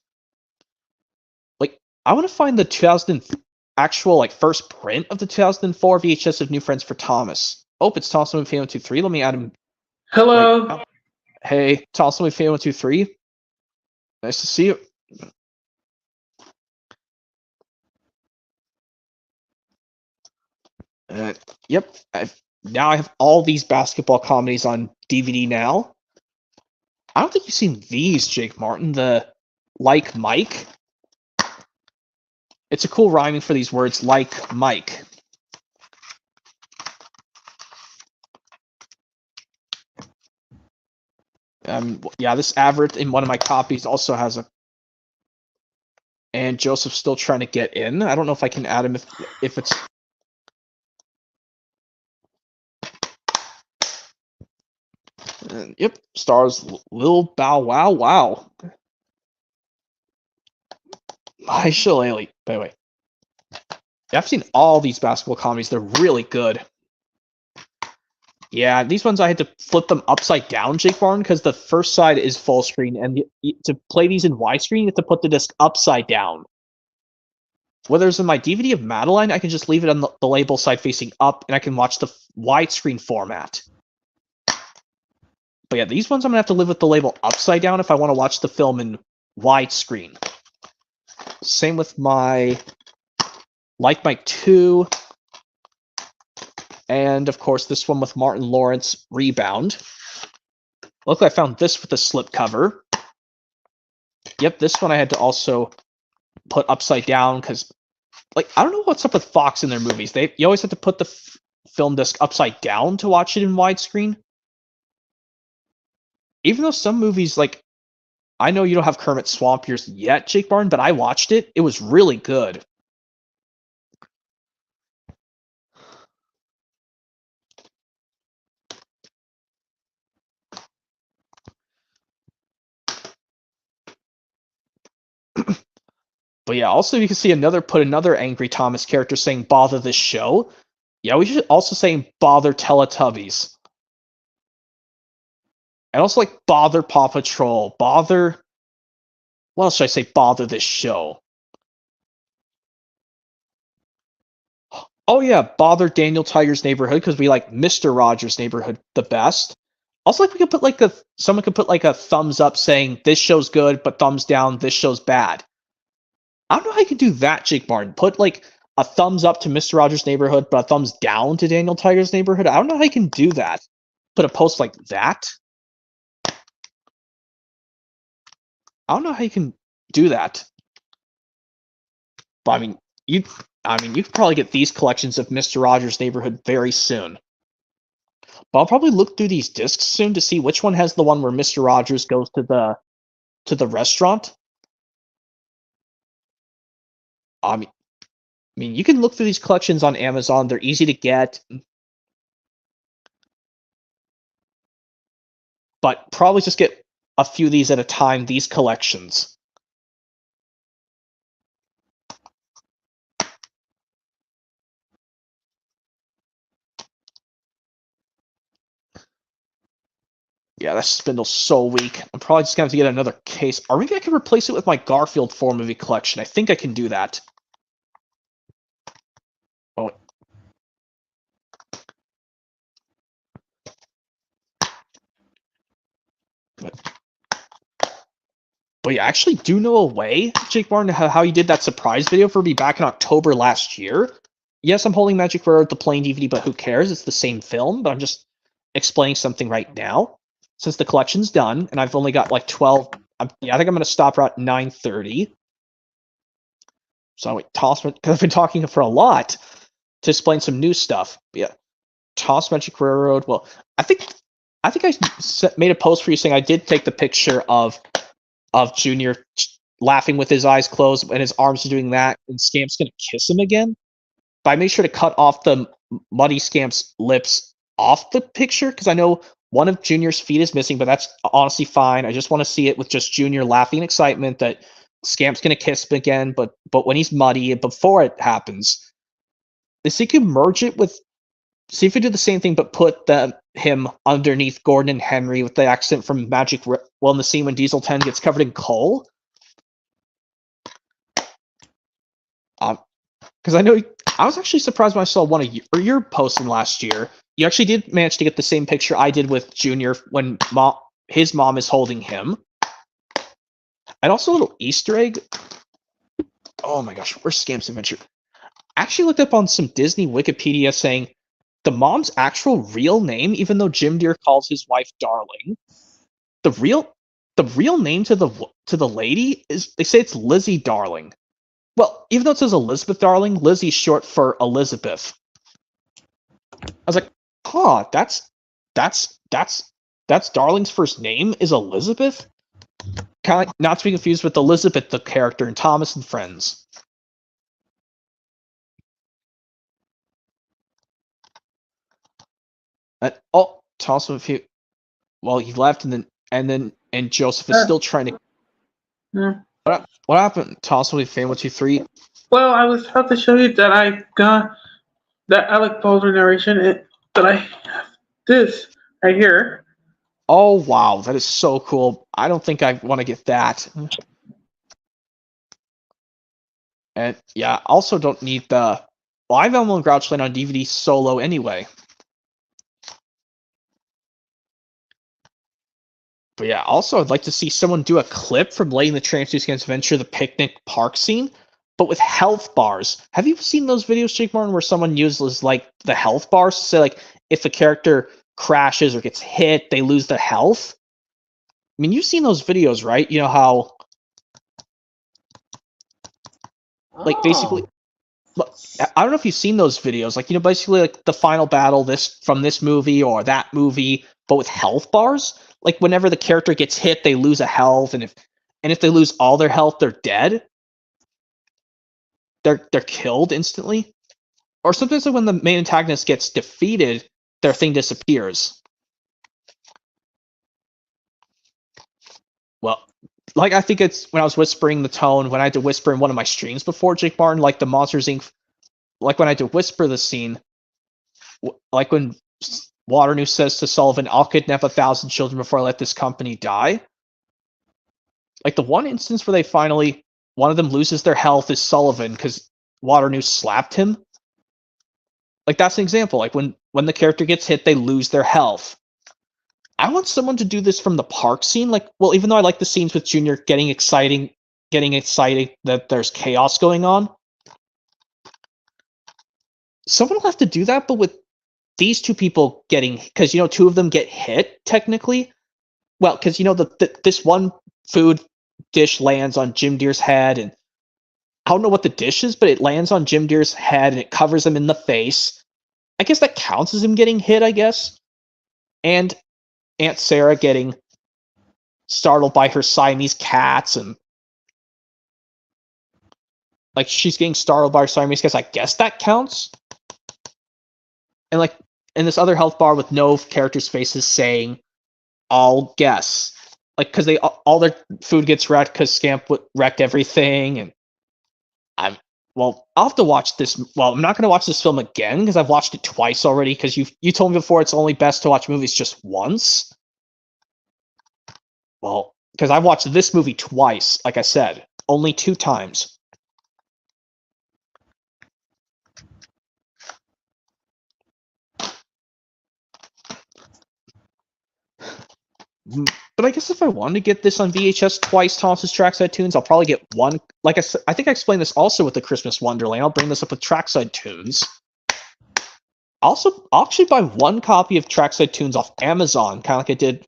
like, I want to find the first print of the 2004 VHS of New Friends for Thomas. Oh, it's Toss with Fan 123. Let me add him. Hello. Wait, hey, Toss with Fan 123. Nice to see you. Yep. Now I have all these basketball comedies on DVD now. I don't think you've seen these, Jake Martin. The Like Mike. It's a cool rhyming for these words, like Mike. Yeah, this Averitt in one of my copies also has and Joseph's still trying to get in. I don't know if I can add him if it's. Yep, stars Lil Bow Wow. Wow. My shillelagh. By the way, yeah, I've seen all these basketball comedies. They're really good. Yeah, these ones I had to flip them upside down, Jake Barn, because the first side is full screen, and to play these in widescreen, you have to put the disc upside down. Whether it's in my DVD of Madeline, I can just leave it on the label side facing up, and I can watch the widescreen format. But yeah, these ones I'm going to have to live with the label upside down if I want to watch the film in widescreen. Same with my Like Mike 2. And, of course, this one with Martin Lawrence, Rebound. Look, I found this with the slipcover. Yep, this one I had to also put upside down because, like, I don't know what's up with Fox in their movies. You always have to put the film disc upside down to watch it in widescreen. Even though some movies, like, I know you don't have Kermit Swamp Years yet, Jake Barton, but I watched it. It was really good. But yeah, also you can see another angry Thomas character saying bother this show. Yeah, we should also say bother Teletubbies. And also like bother Paw Patrol, bother... What else should I say? Bother this show. Oh yeah, bother Daniel Tiger's Neighborhood because we like Mr. Rogers' Neighborhood the best. Also, like we could put someone could put like a thumbs up saying this show's good, but thumbs down, this show's bad. I don't know how you can do that, Jake Martin. Put like a thumbs up to Mr. Rogers' Neighborhood, but a thumbs down to Daniel Tiger's Neighborhood. I don't know how you can do that. Put a post like that. I don't know how you can do that. But I mean, you could probably get these collections of Mr. Rogers' Neighborhood very soon. But I'll probably look through these discs soon to see which one has the one where Mr. Rogers goes to the restaurant. I mean, you can look through these collections on Amazon. They're easy to get. But probably just get a few of these at a time, these collections. Yeah, that spindle's so weak. I'm probably just going to have to get another case. Or maybe I can replace it with my Garfield 4-movie collection. I think I can do that. Oh. But yeah, I actually do know a way, Jake Martin, how you did that surprise video for me back in October last year. Yes, I'm holding Magic Railroad, the plain DVD, but who cares? It's the same film, but I'm just explaining something right now. Since the collection's done, and I've only got like 12... I think I'm going to stop at 9:30. So wait, toss... Because I've been talking for a lot to explain some new stuff. But yeah, toss Magic Railroad. Well, I think I made a post for you saying I did take the picture of Junior laughing with his eyes closed and his arms are doing that, and Scamp's going to kiss him again. But I made sure to cut off the Muddy Scamp's lips off the picture because I know one of Junior's feet is missing, but that's honestly fine. I just want to see it with just Junior laughing in excitement that Scamp's going to kiss him again, but when he's muddy, before it happens, see if you can merge it with... See if you do the same thing, but put him underneath Gordon and Henry with the accent from Magic... Well, in the scene when Diesel 10 gets covered in coal. Because I know... I was actually surprised when I saw one of your posting last year. You actually did manage to get the same picture I did with Junior when his mom is holding him. And also a little Easter egg. Oh my gosh, where's Scamp's Adventure? I actually looked up on some Disney Wikipedia saying the mom's actual real name, even though Jim Deere calls his wife Darling, the real name to the lady is, they say it's Lizzie Darling. Well, even though it says Elizabeth Darling, Lizzie's short for Elizabeth. I was like, that's Darling's first name is Elizabeth? Kind of like, not to be confused with Elizabeth, the character in Thomas and Friends. Thomas, if he... Well, he left, and Joseph is still trying to... What happened? Toss with Fan 123. Well, I was about to show you that I got that Alec Baldwin narration. That I have this right here. Oh wow, that is so cool. I don't think I want to get that. And yeah, also don't need the... Well, I have Elmo and Grouchland on DVD solo anyway. But yeah, also I'd like to see someone do a clip from Lady and the Tramp Stamps Adventure, the picnic park scene. but with health bars. Have you seen those videos, Jake Martin, where someone uses like the health bars to say like if a character crashes or gets hit, they lose their health? I mean, you've seen those videos, right? You know how like basically I don't know if you've seen those videos, like, you know, basically like the final battle from this movie or that movie, but with health bars. Like whenever the character gets hit, they lose a health, and if they lose all their health, they're dead. They're killed instantly. Or sometimes when the main antagonist gets defeated, their thing disappears. Well, like I think it's when I was whispering the tone, when I had to whisper in one of my streams before, Jake Martin, like the Monsters Inc. Like when I had to whisper the scene, like when Waternoose says to Sullivan, "I'll kidnap 1,000 children before I let this company die." Like the one instance where they finally, one of them loses their health is Sullivan because Waternoose slapped him. Like that's an example. Like when the character gets hit, they lose their health. I want someone to do this from the park scene. Like, well, even though I like the scenes with Junior getting excited that there's chaos going on, someone will have to do that, but with these two people getting, because, you know, two of them get hit, technically. Well, because, you know, this one food dish lands on Jim Deere's head, and I don't know what the dish is, but it lands on Jim Deere's head, and it covers him in the face. I guess that counts as him getting hit, I guess. And Aunt Sarah getting startled by her Siamese cats, and like she's getting startled by her Siamese cats. I guess that counts. And like in this other health bar with no characters' faces saying, "I'll guess," like because they all their food gets wrecked because Scamp wrecked everything, and I'll have to watch this. Well, I'm not going to watch this film again because I've watched it twice already. Because you told me before it's only best to watch movies just once. Well, because I've watched this movie twice, like I said, only 2 times. But I guess if I wanted to get this on VHS twice, Thomas's Trackside Tunes, I'll probably get one. Like I think I explained this also with the Christmas Wonderland. I'll bring this up with Trackside Tunes. I'll actually buy one copy of Trackside Tunes off Amazon, kind of like I did.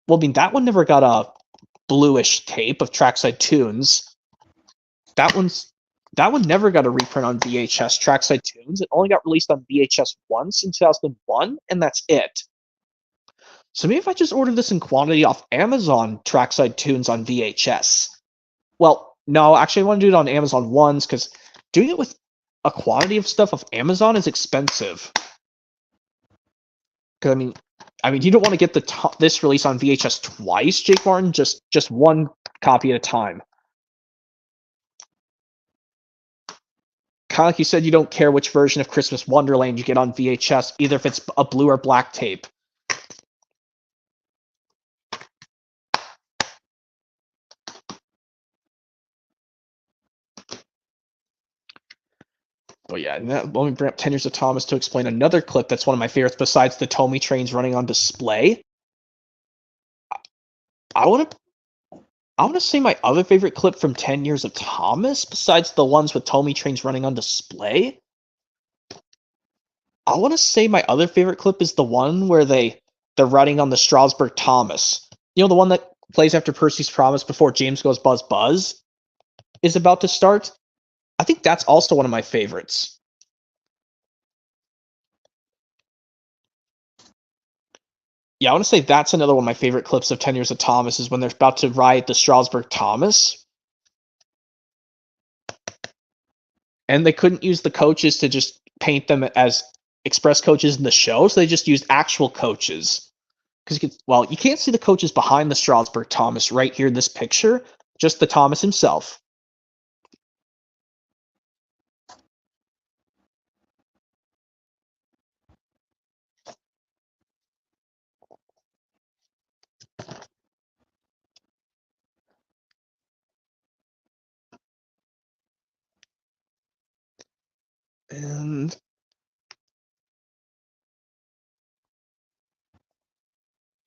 Well, I mean, that one never got a bluish tape of Trackside Tunes. That one never got a reprint on VHS. Trackside Tunes. It only got released on VHS once in 2001, and that's it. So maybe if I just order this in quantity off Amazon, Trackside Tunes on VHS. Well, no, actually I want to do it on Amazon once, because doing it with a quantity of stuff off Amazon is expensive. Because I mean, you don't want to get this release on VHS twice, Jake Martin. Just one copy at a time. Kind of like you said, you don't care which version of Christmas Wonderland you get on VHS, either if it's a blue or black tape. But yeah, let me bring up 10 Years of Thomas to explain another clip that's one of my favorites besides the Tomy trains running on display. I want to say my other favorite clip from 10 Years of Thomas, besides the ones with Tomy trains running on display. I want to say my other favorite clip is the one where they're running on the Strasbourg Thomas. You know, the one that plays after Percy's promise before James Goes Buzz Buzz is about to start. I think that's also one of my favorites. Yeah, I want to say that's another one of my favorite clips of 10 Years of Thomas is when they're about to ride the Strasbourg Thomas. And they couldn't use the coaches to just paint them as express coaches in the show, so they just used actual coaches. Because you can't see the coaches behind the Strasbourg Thomas right here in this picture, just the Thomas himself. And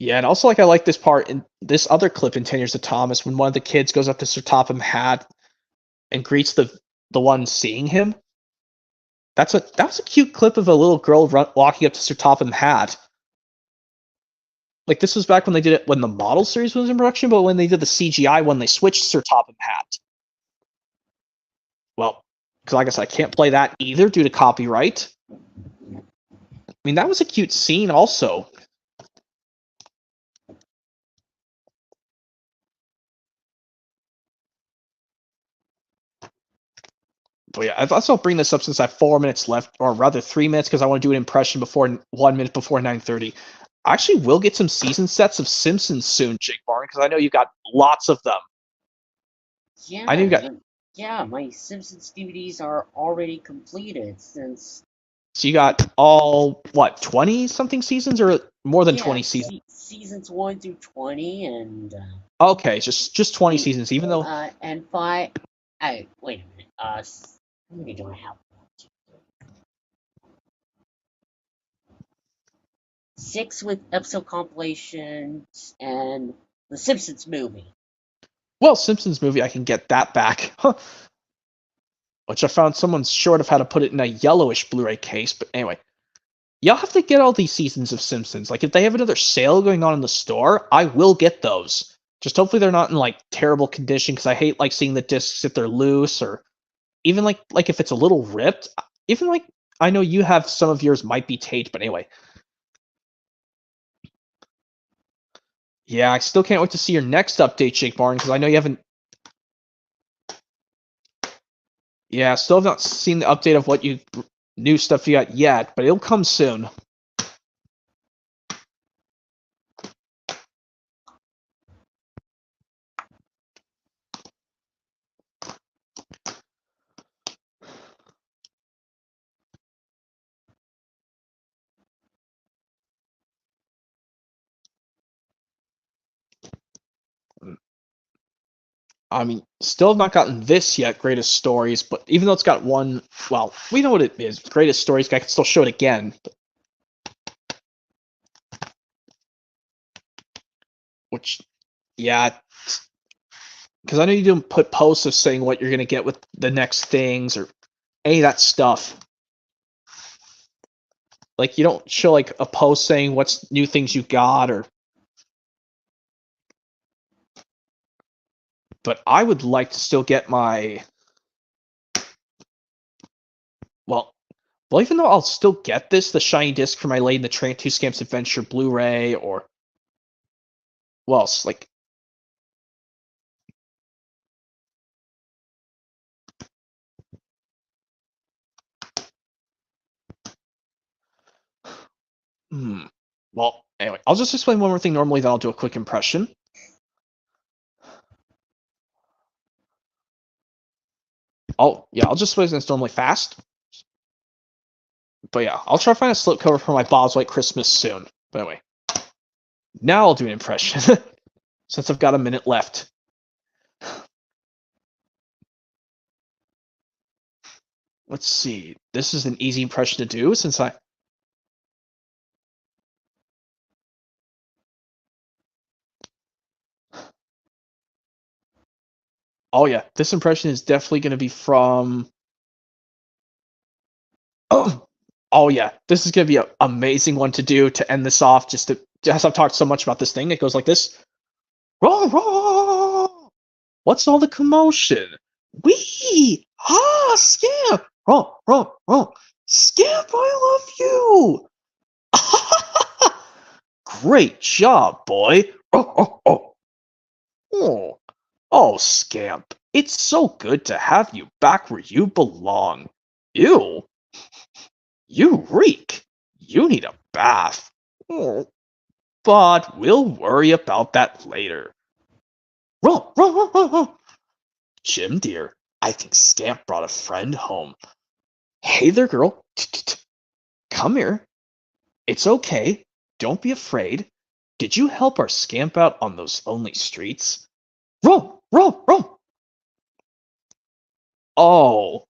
yeah, and also I like this part in this other clip in 10 Years of Thomas when one of the kids goes up to Sir Topham Hatt and greets the the one seeing him. That was a cute clip of a little girl walking up to Sir Topham Hatt. Like, this was back when they did it when the model series was in production, but when they did the CGI one, they switched Sir Topham Hatt. Well, because like I said, I can't play that either due to copyright. I mean, that was a cute scene also. But yeah, I thought I'll bring this up since I have 4 minutes left, or rather 3 minutes, because I want to do an impression before 1 minute before 9:30. I actually will get some season sets of Simpsons soon, Jake Barn, because I know you got lots of them. Yeah, I know you got. Yeah, my Simpsons DVDs are already completed since. So you got all 20 something seasons, or more than 20 seasons? Seasons 1 through 20, and. Okay, just 20 seasons, even though. And 5. Wait a minute. How many do I have? 6 with episode compilations and the Simpsons movie. Well, Simpsons movie, I can get that back. Which I found someone's short of how to put it in a yellowish Blu-ray case, but anyway. Y'all have to get all these seasons of Simpsons. Like, if they have another sale going on in the store, I will get those. Just hopefully they're not in, like, terrible condition, because I hate, like, seeing the discs if they're loose, or even, like if it's a little ripped. Even, like, I know you have some of yours might be taped, but anyway. Yeah, I still can't wait to see your next update, Jake Barn, because I know you haven't... Yeah, still have not seen the update of what new stuff you got yet, but it'll come soon. I mean, still have not gotten this yet, Greatest Stories, but even though it's got one, well, we know what it is, Greatest Stories, I can still show it again. Which, yeah, because I know you don't put posts of saying what you're going to get with the next things, or any of that stuff. Like, you don't show, like, a post saying what's new things you got, or... But I would like to still get my... Well, even though I'll still get the shiny disc for my Lady in the Tramp 2 Scamps Adventure Blu-ray, or... Well, it's like... Well, anyway, I'll just explain one more thing normally, then I'll do a quick impression. Oh, yeah, I'll just explain this normally fast. But yeah, I'll try to find a slipcover for my Bob's White Christmas soon. But anyway, now I'll do an impression, since I've got a minute left. Let's see, this is an easy impression to do, since I... Oh yeah, this impression is definitely going to be from... Oh yeah, this is going to be an amazing one to do to end this off, just as I've talked so much about this thing. It goes like this. Roar, roar! What's all the commotion? Wee! Ah, Scamp! Roar, roar, roar! Scamp, I love you! Great job, boy! Oh, Scamp, it's so good to have you back where you belong. Ew! You reek! You need a bath. Oh, but we'll worry about that later. Jim, dear, I think Scamp brought a friend home. Hey there, girl. Come here. It's okay. Don't be afraid. Did you help our Scamp out on those lonely streets? Roll! Oh,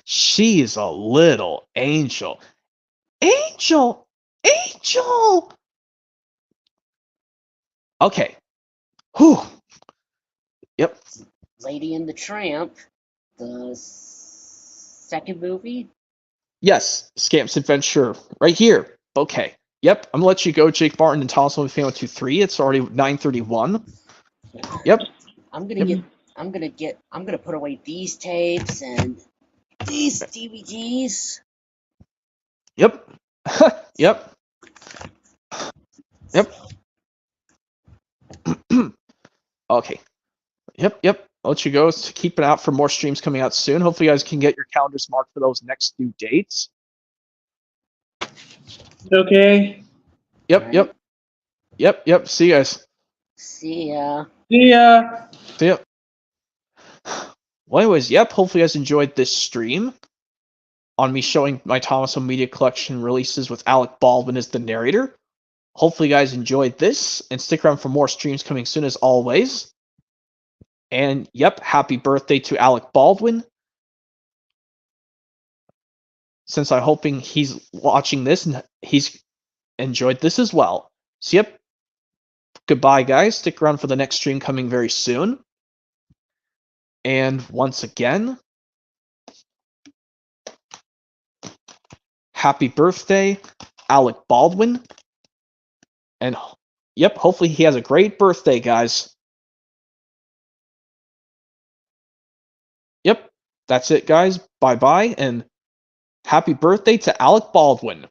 she's a little angel. Angel! Okay. Whew. Yep. Lady and the Tramp. The second movie? Yes, Scamp's Adventure, right here. Okay. Yep, I'm gonna let you go, Jake Martin and Thomas Fan 123. It's already 9:31. Yep. I'm gonna put away these tapes and these DVDs. Yep. Yep. Yep. Okay. Yep. I'll let you go. So keep it out for more streams coming out soon. Hopefully, you guys can get your calendars marked for those next due dates. Okay. Yep. See you guys. See ya. See ya. See ya. Well, anyways, yep. Hopefully, you guys enjoyed this stream on me showing my Thomas Home Media Collection releases with Alec Baldwin as the narrator. Hopefully, you guys enjoyed this and stick around for more streams coming soon as always. And yep, happy birthday to Alec Baldwin. Since I'm hoping he's watching this and he's enjoyed this as well. So yep, goodbye guys. Stick around for the next stream coming very soon. And once again, happy birthday, Alec Baldwin. And yep, hopefully he has a great birthday, guys. Yep, that's it, guys. Bye-bye, and happy birthday to Alec Baldwin.